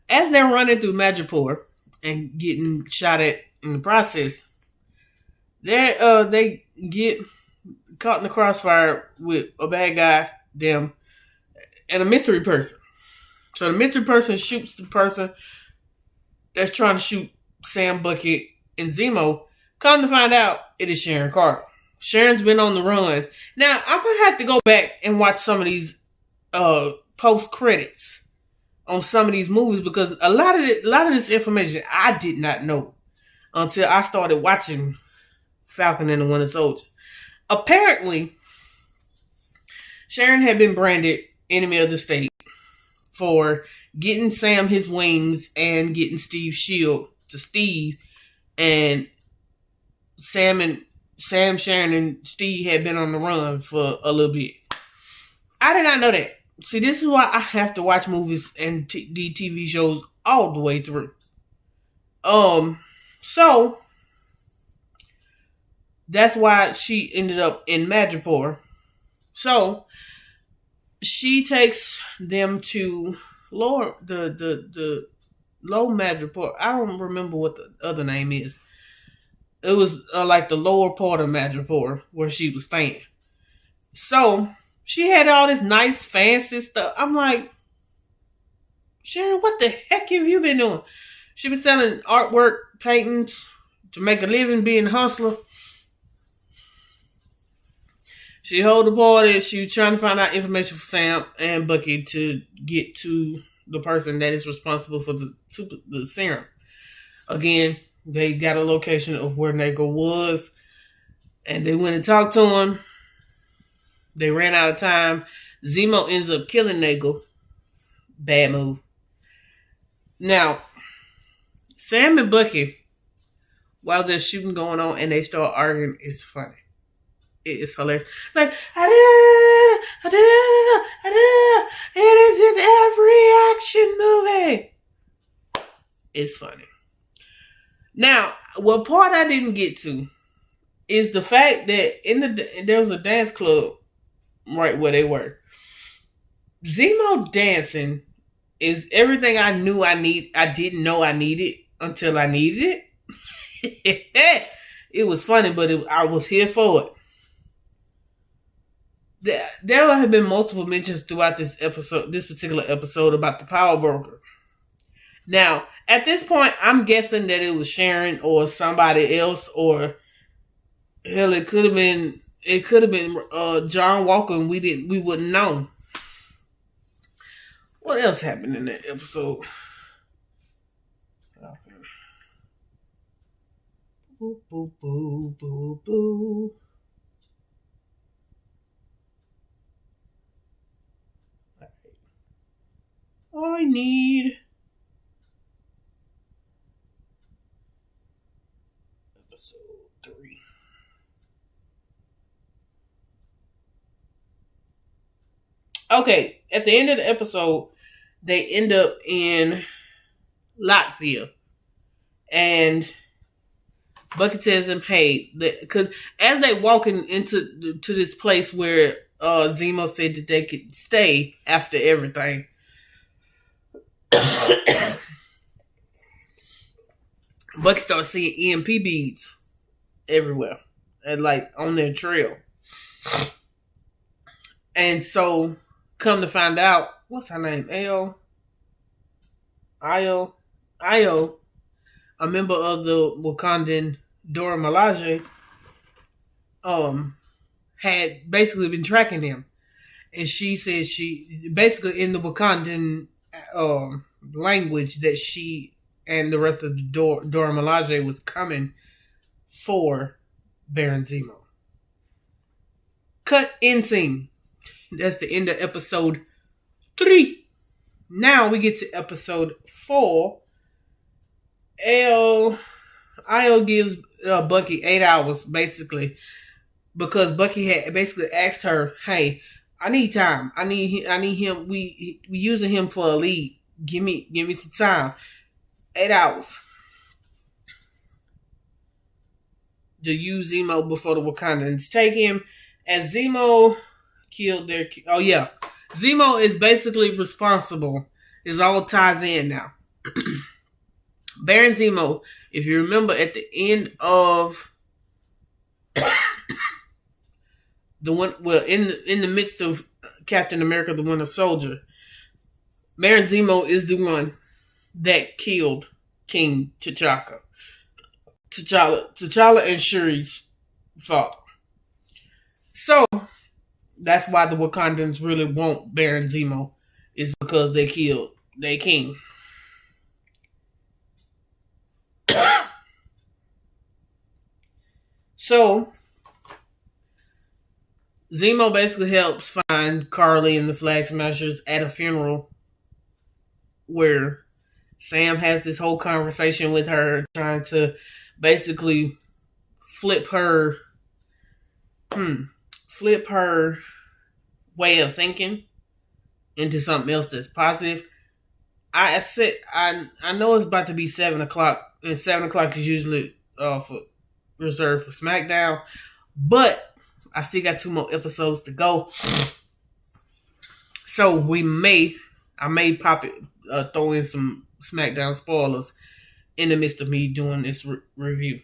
as they're running through Madripoor and getting shot at in the process, they get caught in the crossfire with a bad guy, them, and a mystery person. So the mystery person shoots the person that's trying to shoot Sam, Bucky, and Zemo. Come to find out, it is Sharon Carter. Sharon's been on the run. Now, I'm going to have to go back and watch some of these post-credits on some of these movies, because a lot of this information I did not know until I started watching Falcon and the Winter Soldier. Apparently, Sharon had been branded enemy of the state for getting Sam his wings and getting Steve's shield to Steve, and Sam, Sharon, and Steve had been on the run for a little bit. I did not know that. See, this is why I have to watch movies and TV shows all the way through. So that's why she ended up in Madripoor. So she takes them to the low Madripoor. I don't remember what the other name is. It was like the lower part of Madripoor where she was staying. So she had all this nice fancy stuff. I'm like, Sharon, what the heck have you been doing? She been selling artwork, paintings to make a living, being a hustler. She held the party. She was trying to find out information for Sam and Bucky to get to the person that is responsible for the serum. Again, they got a location of where Nagel was, and they went and talked to him. They ran out of time. Zemo ends up killing Nagel. Bad move. Now, Sam and Bucky, while there's shooting going on and they start arguing, it's funny. It is hilarious. Like, it is in every action movie. It's funny. Now, what part I didn't get to is the fact that there was a dance club right where they were. Zemo dancing is everything I knew I didn't know I needed until I needed it. It was funny, but I was here for it. There have been multiple mentions throughout this particular episode about the power broker. Now, at this point, I'm guessing that it was Sharon or somebody else, or hell, it could have been John Walker, and we wouldn't know. What else happened in that episode? Boo, boo, boo, boo, boo. I need episode 3. Okay, at the end of the episode, they end up in Latvia, and Bucky tells them, "Hey," because as they walking into this place where Zemo said that they could stay after everything, Bucky starts seeing EMP beads everywhere, and like on their trail, and so come to find out, what's her name? Io, a member of the Wakandan Dora Milaje, had basically been tracking him. And she said she basically in the Wakandan language that she and the rest of the Dora Milaje was coming for Baron Zemo. Cut in scene. That's the end of episode 3. Now we get to episode 4. Io gives Bucky 8 hours basically, because Bucky had basically asked her, "Hey, I need time. I need him. We using him for a lead. Give me some time. 8 hours to use Zemo before the Wakandans take him." And Zemo killed their. Oh yeah, Zemo is basically responsible. It all ties in now. Baron Zemo, if you remember, at the end of the one, well, in the midst of Captain America: The Winter Soldier, Baron Zemo is the one that killed King T'Challa and Shuri's father. So that's why the Wakandans really want Baron Zemo, is because they killed their king. So Zemo basically helps find Carly and the Flag Smashers at a funeral where Sam has this whole conversation with her, trying to basically flip her way of thinking into something else that's positive. I know it's about to be 7:00, and 7:00 is usually reserved for Smackdown, but I still got 2 more episodes to go, so I may throw in some Smackdown spoilers in the midst of me doing this review.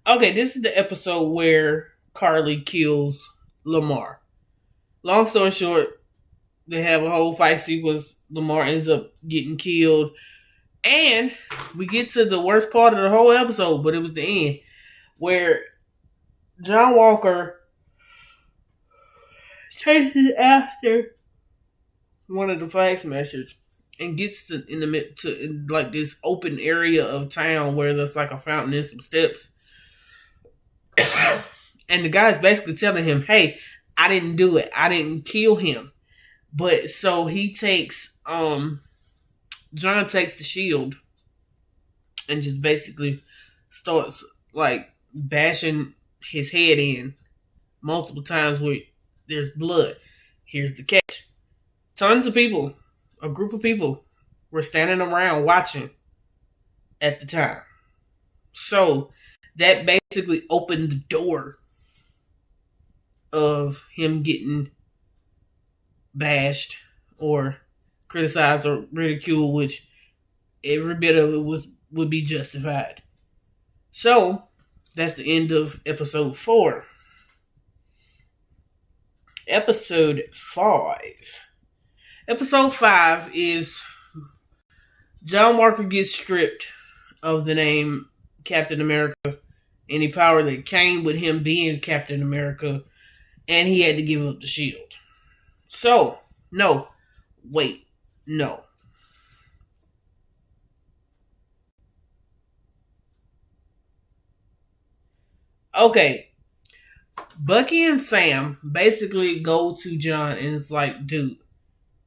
Okay, this is the episode where Carly kills Lamar. Long story short, they have a whole fight sequence. Lamar ends up getting killed. And we get to the worst part of the whole episode, but it was the end, where John Walker chases after one of the Flag Smashers and gets in like this open area of town where there's like a fountain and some steps. And the guy's basically telling him, "Hey, I didn't do it. I didn't kill him." But so he takes John takes the shield and just basically starts like bashing his head in multiple times where there's blood. Here's the catch. Tons of people, a group of people, were standing around watching at the time. So that basically opened the door of him getting bashed or criticized or ridiculed, which every bit of it would be justified. So that's the end of episode 4. Episode 5. Episode 5 is John Walker gets stripped of the name Captain America, any power that came with him being Captain America, and he had to give up the shield. So, no, wait. No. Okay. Bucky and Sam basically go to John and it's like, dude,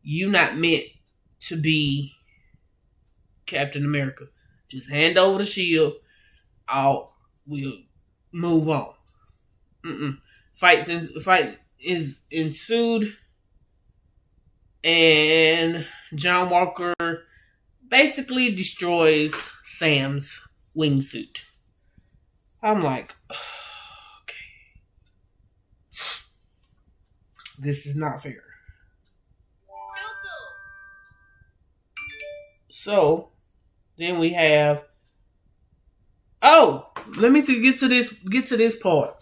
you not meant to be Captain America. Just hand over the shield. We'll move on. Fight is ensued, and John Walker basically destroys Sam's wingsuit. I'm like, okay, this is not fair. So then we have. Oh, let me get to this part.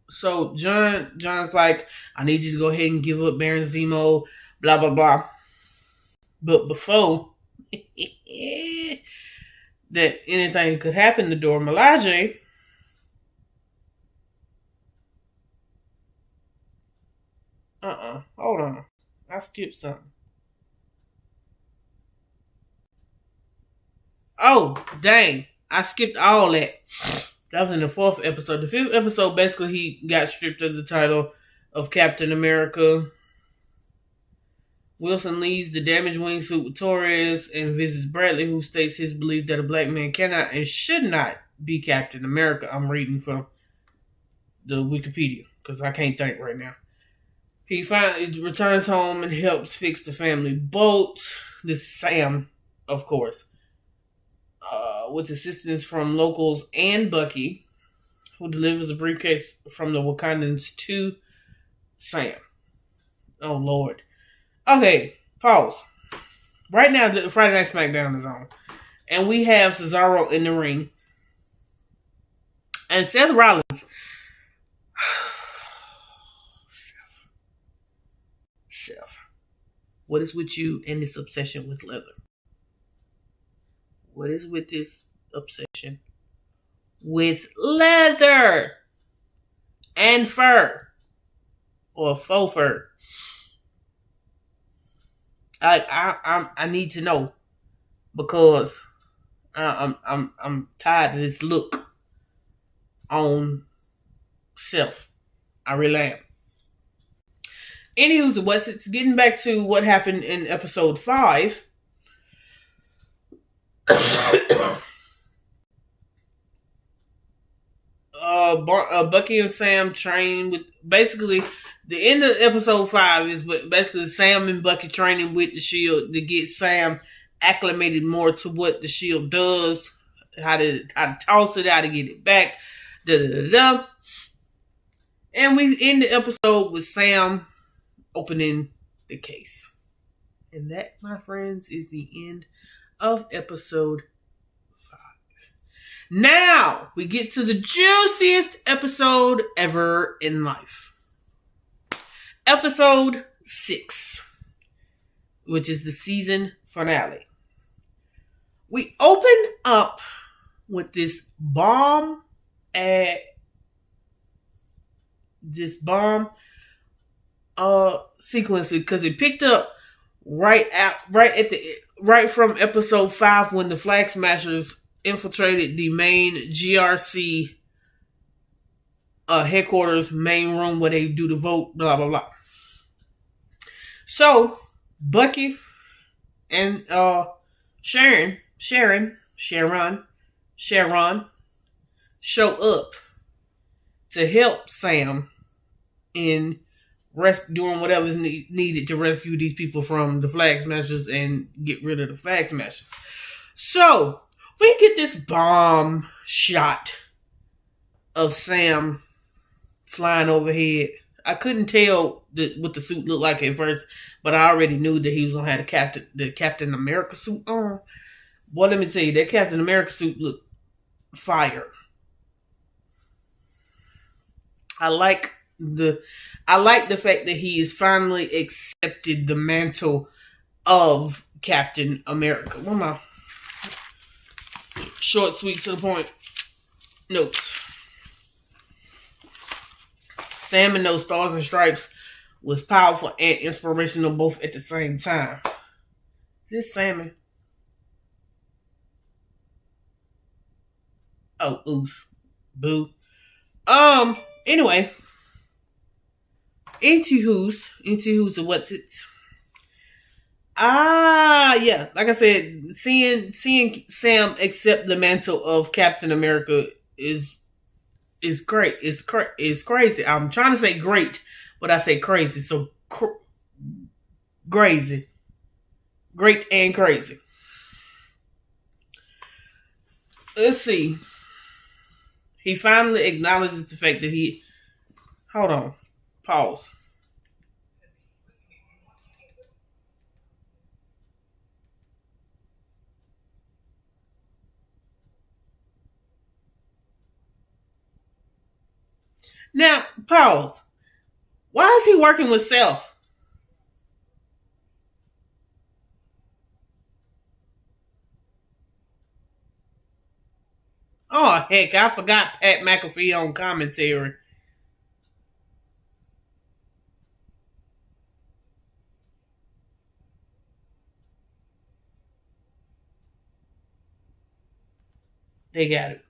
So John's like, I need you to go ahead and give up Baron Zemo, blah blah blah. But before that anything could happen to Dora Milaje, hold on, I skipped something. Oh, dang. I skipped all that. That was in the 4th episode. The 5th episode, basically, he got stripped of the title of Captain America. Wilson leaves the damaged wingsuit with Torres and visits Bradley, who states his belief that a black man cannot and should not be Captain America. I'm reading from the Wikipedia, because I can't think right now. He finally returns home and helps fix the family boat. This is Sam, of course. With assistance from locals and Bucky, who delivers a briefcase from the Wakandans to Sam. Oh, Lord. Okay, pause. Right now, the Friday Night Smackdown is on. And we have Cesaro in the ring. And Seth Rollins. Seth. What is with you and this obsession with leather? What is with this obsession with leather and fur or faux fur? I need to know, because I'm tired of this look on Self. I really am. Anywho, it's getting back to what happened in episode 5. Bucky and Sam train with, basically the end of episode 5 is basically Sam and Bucky training with the shield to get Sam acclimated more to what the shield does, how to toss it, how to get it back, and we end the episode with Sam opening the case. And that, my friends, is the end of episode 5. Now we get to the juiciest episode ever in life. Episode 6, which is the season finale. We open up with this bomb sequence, because it picked up right from episode 5 when the Flag Smashers infiltrated the main GRC headquarters main room where they do the vote, blah blah blah. So Bucky and Sharon show up to help Sam in doing whatever's needed to rescue these people from the Flag Smashers and get rid of the Flag Smashers. So we get this bomb shot of Sam flying overhead. I couldn't tell what the suit looked like at first, but I already knew that he was going to have the Captain America suit on. Boy, let me tell you, that Captain America suit looked fire. I like the fact that he has finally accepted the mantle of Captain America. What am I? Short, sweet, to the point notes. Sam and those stars and stripes was powerful and inspirational both at the same time. This salmon. Oh, oops. Boo. Anyway. Into who's and what's it? Yeah. Like I said, seeing Sam accept the mantle of Captain America is great. It's crazy. I'm trying to say great, but I say crazy. So crazy, great and crazy. Let's see. He finally acknowledges the fact that he. Hold on. Pause. Now, pause. Why is he working with Self? Oh, heck, I forgot Pat McAfee on commentary. They got it.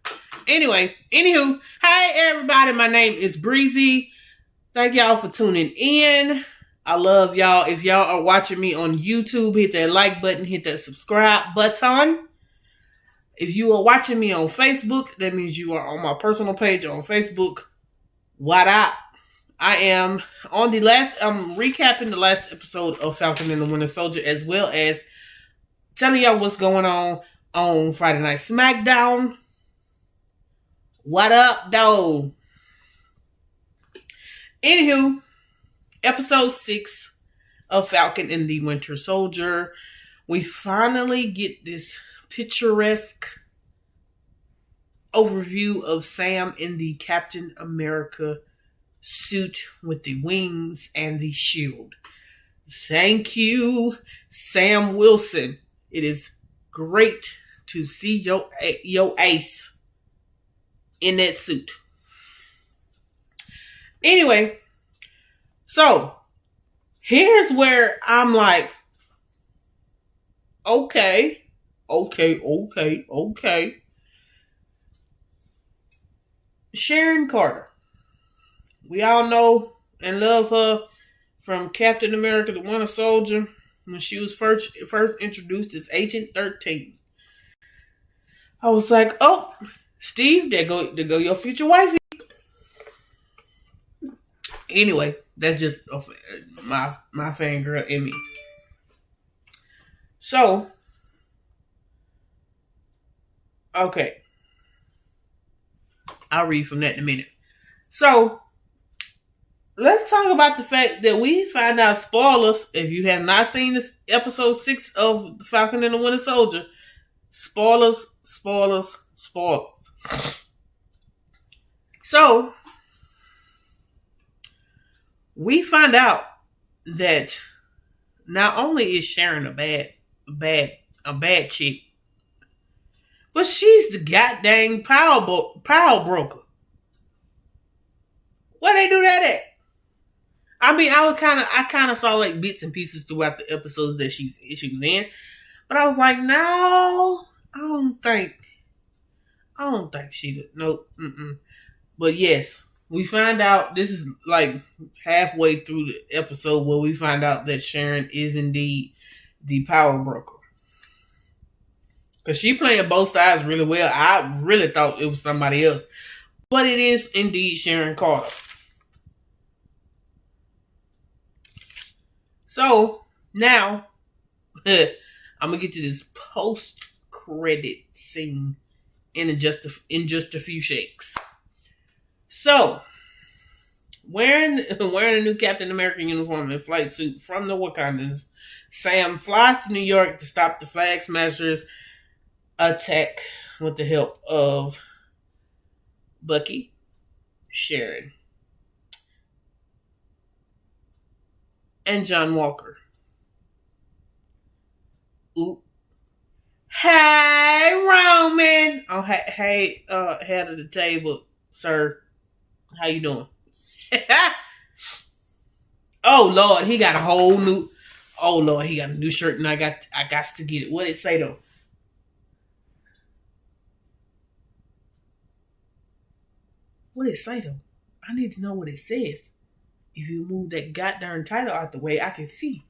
Anyway, anywho, hey everybody, my name is Breezy. Thank y'all for tuning in. I love y'all. If y'all are watching me on YouTube, hit that like button, hit that subscribe button. If you are watching me on Facebook, that means you are on my personal page on Facebook. What up? I am on the last, I'm recapping the last episode of Falcon and the Winter Soldier, as well as telling y'all what's going on Friday Night Smackdown. What up, though? Anywho, episode 6 of Falcon and the Winter Soldier. We finally get this picturesque overview of Sam in the Captain America suit with the wings and the shield. Thank you, Sam Wilson. It is great to see your ace in that suit. Anyway, so here's where I'm like, okay. Sharon Carter. We all know and love her from Captain America the Winter Soldier when she was first introduced as Agent 13. I was like, oh, Steve, there go your future wifey. Anyway, that's just my fangirl in me. So, okay. I'll read from that in a minute. So, let's talk about the fact that we find out spoilers. If you have not seen this episode 6 of The Falcon and the Winter Soldier, spoilers. So, we find out that not only is Sharon a bad chick, but she's the goddamn power broker. Where they do that at? I mean, I kind of saw like bits and pieces throughout the episodes that she was in, but I was like, no, I don't think she did. Nope. But yes, we find out this is like halfway through the episode where we find out that Sharon is indeed the power broker. Because she playing both sides really well. I really thought it was somebody else. But it is indeed Sharon Carter. So, now, I'm going to get to this post-credit scene in just a few shakes. So, wearing a new Captain America uniform and flight suit from the Wakandans, Sam flies to New York to stop the Flag Smashers' attack with the help of Bucky, Sharon, and John Walker. Ooh. Hey, Roman! Oh, hey, head of the table, sir. How you doing? Oh Lord, he got a whole new. Oh Lord, he got a new shirt, and I got to get it. What did it say though? What did it say though? I need to know what it says. If you move that goddamn title out the way, I can see.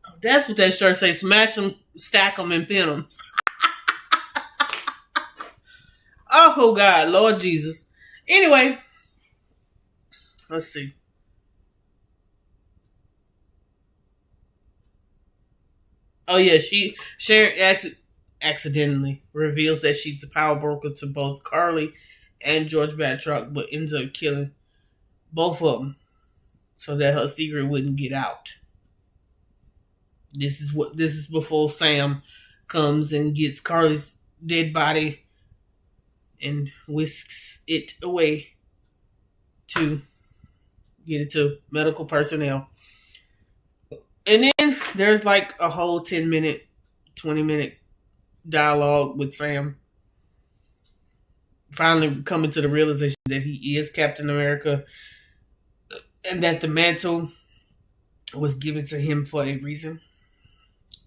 Oh, that's what that shirt say. Smash them, stack them, and pin them. Oh God, Lord Jesus. Anyway, let's see. Oh yeah, Sharon accidentally reveals that she's the power broker to both Carly and George Batroc, but ends up killing both of them so that her secret wouldn't get out. This is before Sam comes and gets Carly's dead body and whisks it away to get it to medical personnel. And then there's like a whole 10-minute, 20-minute dialogue with Sam finally coming to the realization that he is Captain America and that the mantle was given to him for a reason.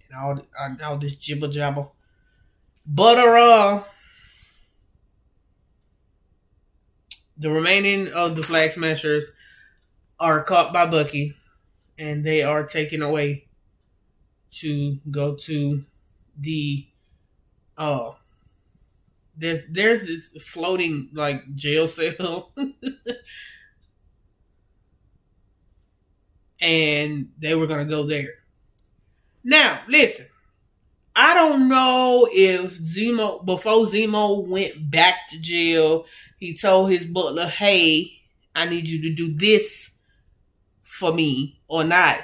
And all this jibber jabber. But the remaining of the Flag Smashers are caught by Bucky, and they are taken away to go to the there's this floating like jail cell and they were gonna go there. Now listen, I don't know if Zemo, before Zemo went back to jail, he told his butler, hey, I need you to do this for me or not.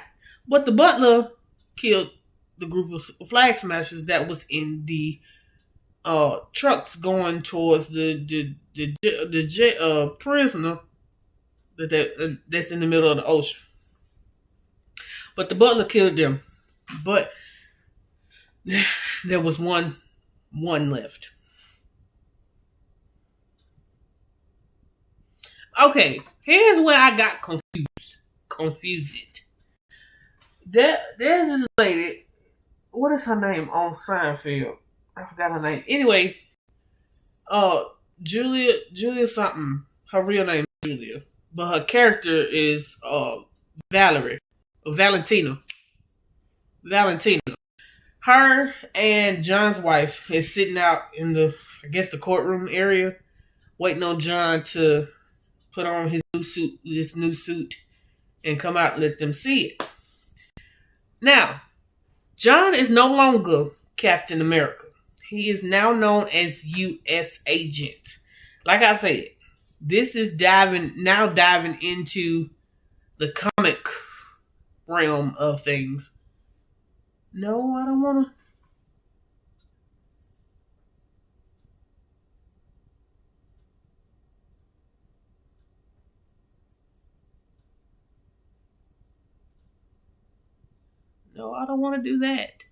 But the butler killed the group of Flag Smashers that was in the trucks going towards the prisoner that's in the middle of the ocean. But the butler killed them. But there was one left. Okay, here's where I got confused. There's this lady. What is her name on Seinfeld? I forgot her name. Anyway, Julia something. Her real name is Julia, but her character is Valerie, Valentina. Her and John's wife is sitting out in the courtroom area, waiting on John to put on this new suit, and come out and let them see it. Now, John is no longer Captain America. He is now known as U.S. Agent. Like I said, this is diving into the comic realm of things. No, I don't want to. No, I don't want to do that.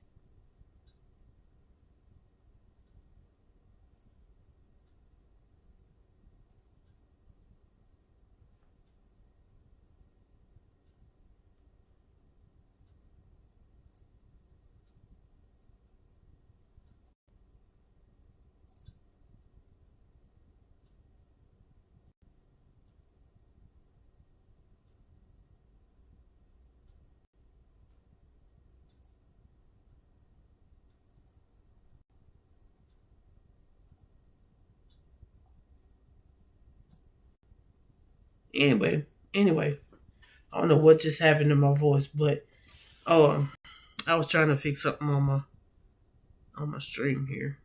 Anyway, I don't know what just happened to my voice, but I was trying to fix something on my stream here.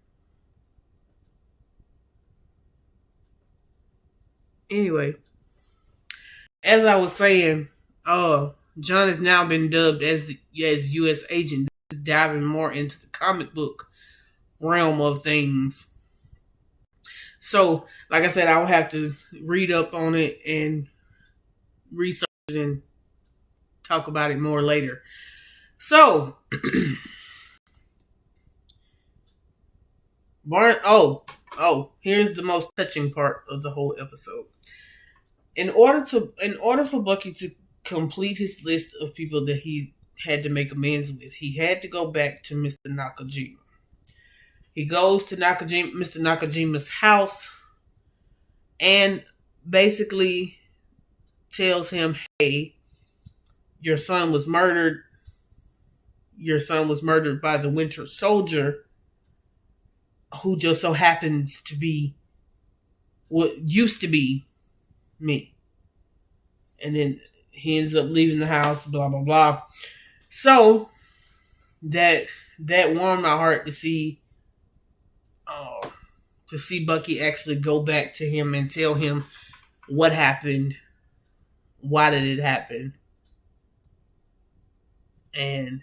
Anyway, as I was saying, John has now been dubbed as U.S. Agent, diving more into the comic book realm of things. So, like I said, I will have to read up on it and research it and talk about it more later. So, here's the most touching part of the whole episode. In order for Bucky to complete his list of people that he had to make amends with, he had to go back to Mr. Nakajima. He goes to Mr. Nakajima's house and basically tells him, "Hey, your son was murdered. Your son was murdered by the Winter Soldier, who just so happens to be what used to be me." And then he ends up leaving the house, blah blah blah. So that warmed my heart to see Bucky actually go back to him and tell him what happened, why did it happen, and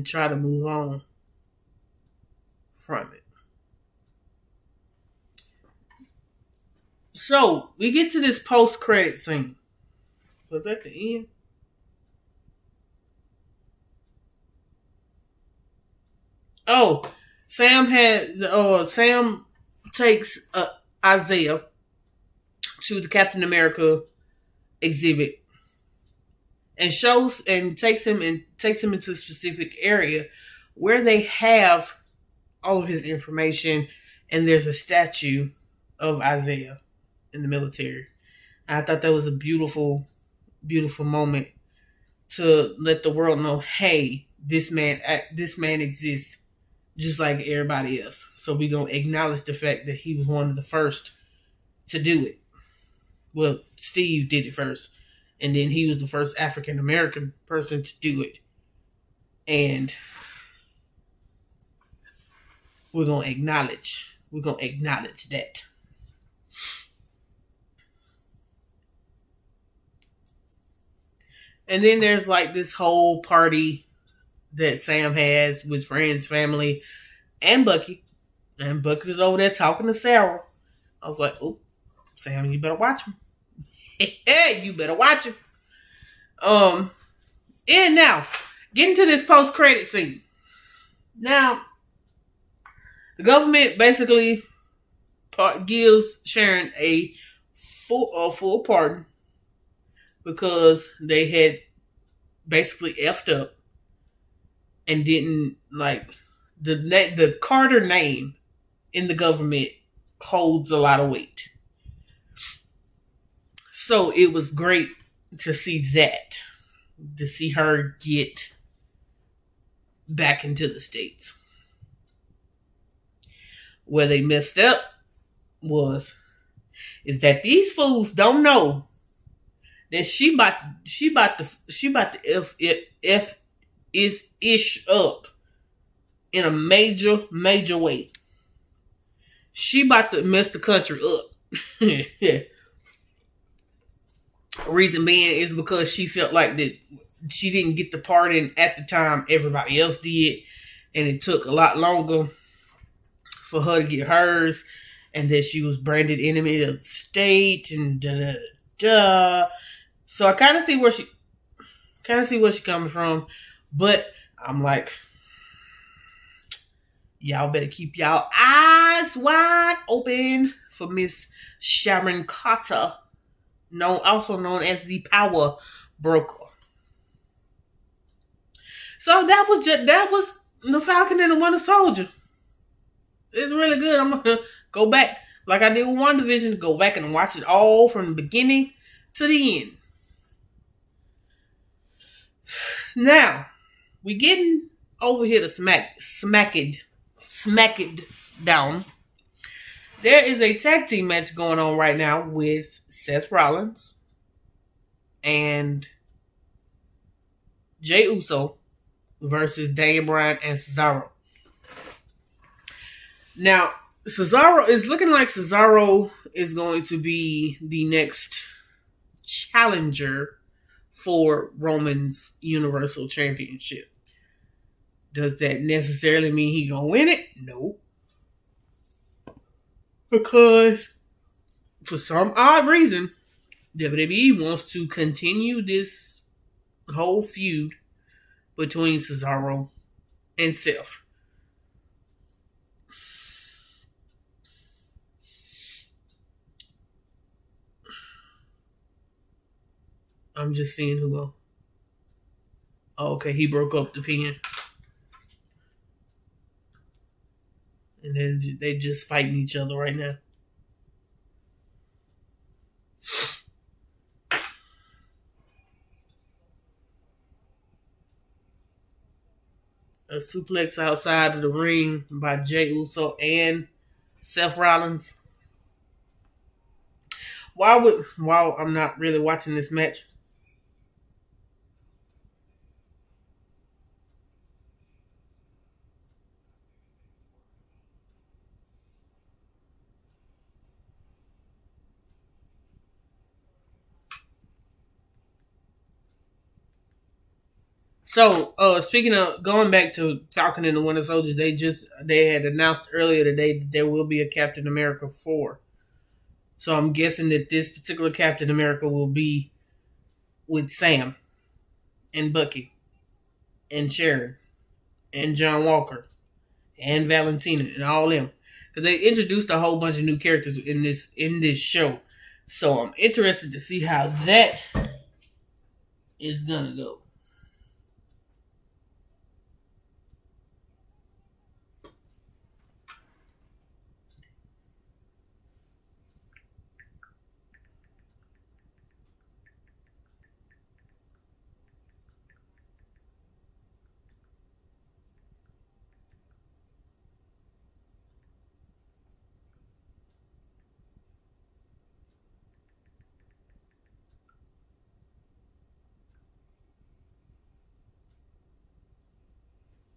try to move on from it. So we get to this post-credit scene. Was that the end? Oh, Sam takes Isaiah to the Captain America exhibit and takes him into a specific area where they have all of his information, and there's a statue of Isaiah in the military. And I thought that was a beautiful, beautiful moment to let the world know, hey, this man exists just like everybody else. So we're going to acknowledge the fact that he was one of the first to do it. Well, Steve did it first, and then he was the first African American person to do it. And we're going to acknowledge that. And then there's like this whole party that Sam has with friends, family, and Bucky. And Bucky was over there talking to Sarah. I was like, oh, Sam, you better watch him. You better watch him. And now, getting to this post-credit scene. Now, the government basically gives Sharon a full pardon because they had basically effed up and didn't like the Carter name in the government holds a lot of weight. So it was great to see that, to see her get back into the States. Where they messed up is that these fools don't know that she about to f is ish up in a major way. She about to mess the country up. Reason being is because she felt like that she didn't get the pardon at the time everybody else did, and it took a lot longer for her to get hers, and that she was branded enemy of the state and da. So I kind of see where she coming from, but I'm like, y'all better keep y'all eyes wide open for Miss Sharon Carter, also known as the Power Broker. So that was the Falcon and the Winter Soldier. It's really good. I'm gonna go back like I did with WandaVision, go back and watch it all from the beginning to the end. Now, we getting over here to smack it down. There is a tag team match going on right now with Seth Rollins and Jey Uso versus Daniel Bryan and Cesaro. Now, it's looking like Cesaro is going to be the next challenger for Roman's Universal Championship. Does that necessarily mean he gonna win it? No. Because for some odd reason, WWE wants to continue this whole feud between Cesaro and Seth. I'm just seeing who will. Oh, okay, he broke up the pin. And then they just fighting each other right now. A suplex outside of the ring by Jey Uso and Seth Rollins. While I'm not really watching this match, so speaking of going back to Falcon and the Winter Soldier, they had announced earlier today that there will be a Captain America 4. So I'm guessing that this particular Captain America will be with Sam and Bucky and Sharon and John Walker and Valentina and all them. Because they introduced a whole bunch of new characters in this show. So I'm interested to see how that is gonna go.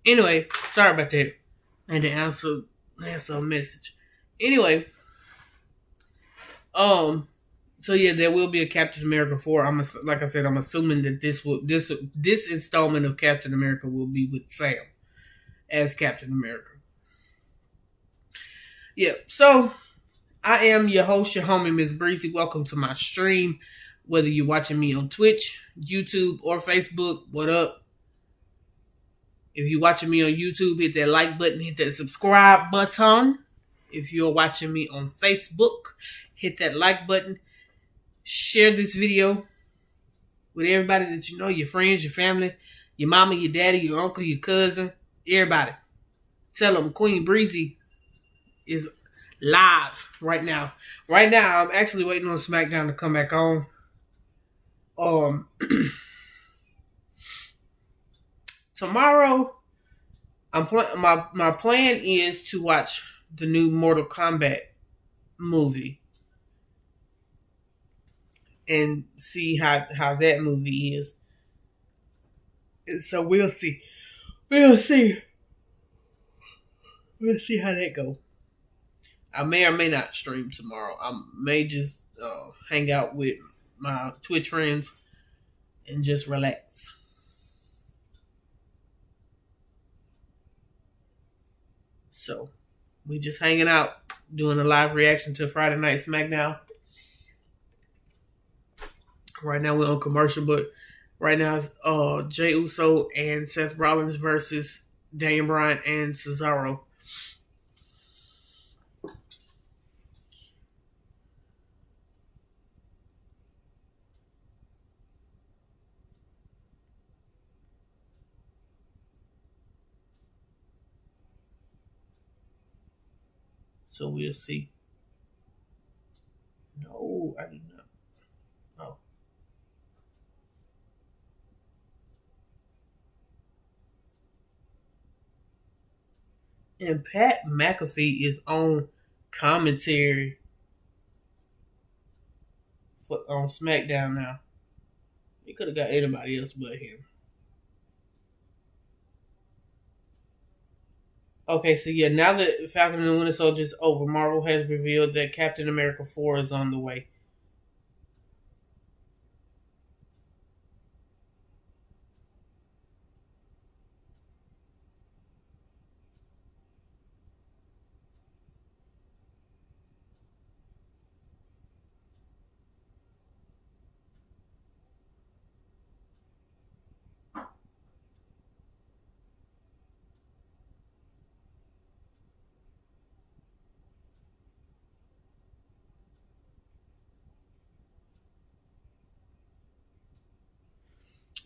Anyway, sorry about that. I had to answer a message. Anyway, so yeah, there will be a Captain America 4. Like I said, I'm assuming that this installment of Captain America will be with Sam as Captain America. Yeah, so I am your host, your homie, Miss Breezy. Welcome to my stream. Whether you're watching me on Twitch, YouTube, or Facebook, what up? If you're watching me on YouTube, hit that like button, hit that subscribe button. If you're watching me on Facebook, hit that like button. Share this video with everybody that you know, your friends, your family, your mama, your daddy, your uncle, your cousin, everybody. Tell them Queen Breezy is live right now. Right now, I'm actually waiting on Smackdown to come back on. Tomorrow, my plan is to watch the new Mortal Kombat movie and see how that movie is. And so we'll see. We'll see how that goes. I may or may not stream tomorrow. I may just hang out with my Twitch friends and just relax. So, we just hanging out, doing a live reaction to Friday Night Smackdown. Right now we're on commercial, but right now it's Jey Uso and Seth Rollins versus Daniel Bryan and Cesaro. So we'll see. No, I did not. Oh. And Pat McAfee is on commentary on SmackDown now. He could have got anybody else but him. Okay, so yeah, now that Falcon and the Winter Soldier is over, Marvel has revealed that Captain America 4 is on the way.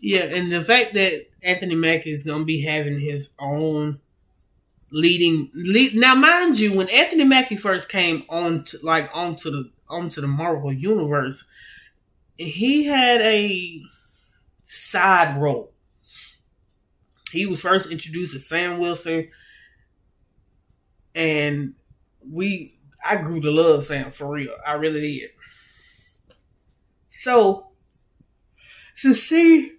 Yeah, and the fact that Anthony Mackie is gonna be having his own lead. Now, mind you, when Anthony Mackie first came onto the Marvel universe, he had a side role. He was first introduced as Sam Wilson, and I grew to love Sam for real. I really did. So to see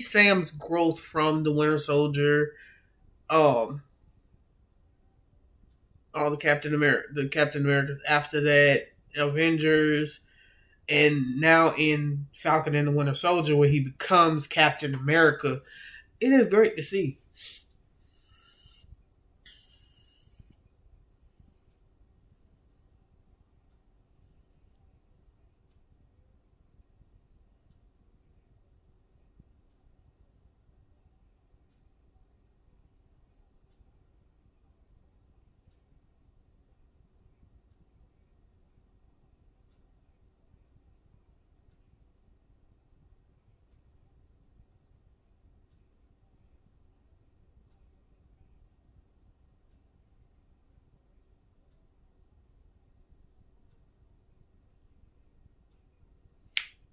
Sam's growth from the Winter Soldier, um, all the Captain Americas after that, Avengers, and now in Falcon and the Winter Soldier, where he becomes Captain America, it is great to see.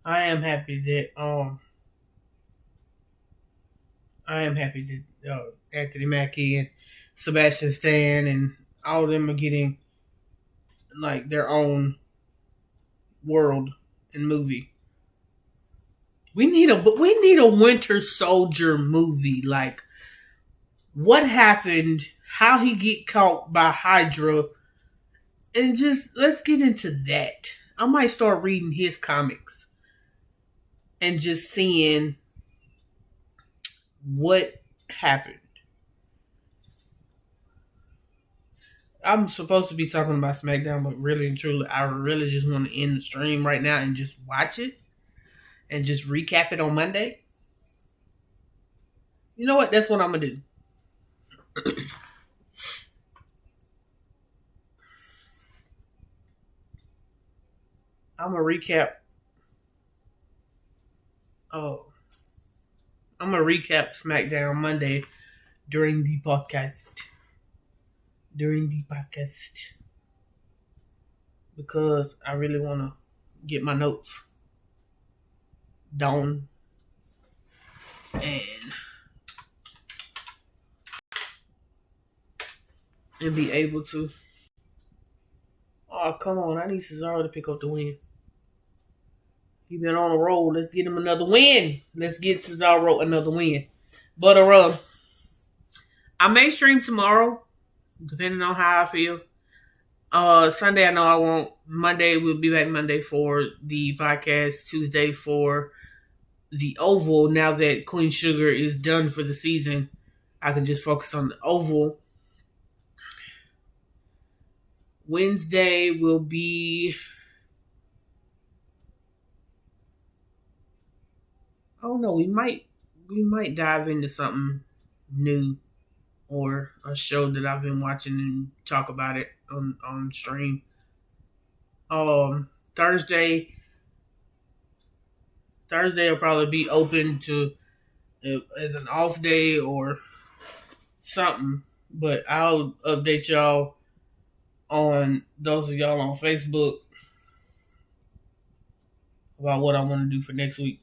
I am happy that Anthony Mackie and Sebastian Stan and all of them are getting like their own world and movie. We need a Winter Soldier movie. Like, what happened? How he get caught by Hydra? And just let's get into that. I might start reading his comics and just seeing what happened. I'm supposed to be talking about Smackdown, but really and truly, I really just want to end the stream right now and just watch it and just recap it on Monday. You know what? That's what I'm gonna do. I'm gonna recap. Oh, I'm gonna recap SmackDown Monday during the podcast. Because I really want to get my notes down and be able to. Oh, come on. I need Cesaro to pick up the win. He been on a roll. Let's get him another win. Let's get Cesaro another win. But I may stream tomorrow, depending on how I feel. Sunday I know I won't. Monday we'll be back Monday for the podcast. Tuesday for the Oval. Now that Queen Sugar is done for the season, I can just focus on the Oval. Wednesday will be. Oh no, we might dive into something new or a show that I've been watching and talk about it on stream. Thursday will probably be open to as an off day or something, but I'll update y'all on those of y'all on Facebook about what I want to do for next week.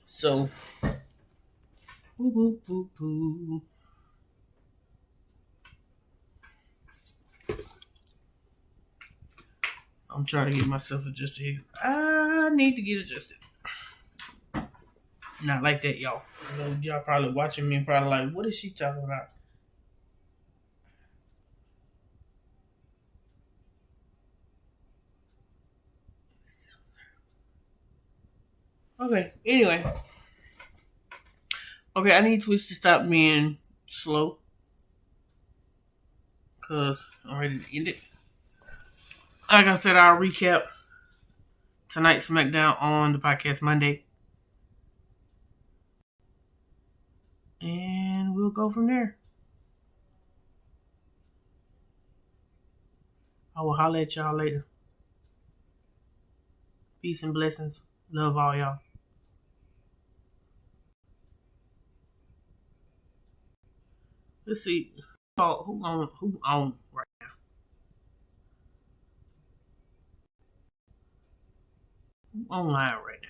So, boo, boo, boo, boo. I'm trying to get myself adjusted here. I need to get adjusted. Not like that, y'all. I know y'all probably watching me and probably like, what is she talking about? Okay, anyway. Okay, I need Twitch to stop being slow. Because I'm ready to end it. Like I said, I'll recap tonight's SmackDown on the podcast Monday. And we'll go from there. I will holler at y'all later. Peace and blessings. Love all y'all. Let's see. Oh, who on right now? Who online right now?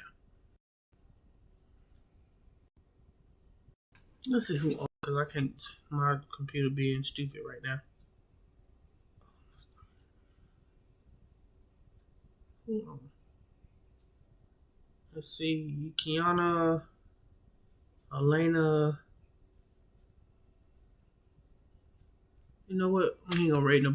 Let's see who on, because I can't. My computer being stupid right now. Who on? Let's see. Kiana, Elena. You know what? We ain't gonna rate nobody.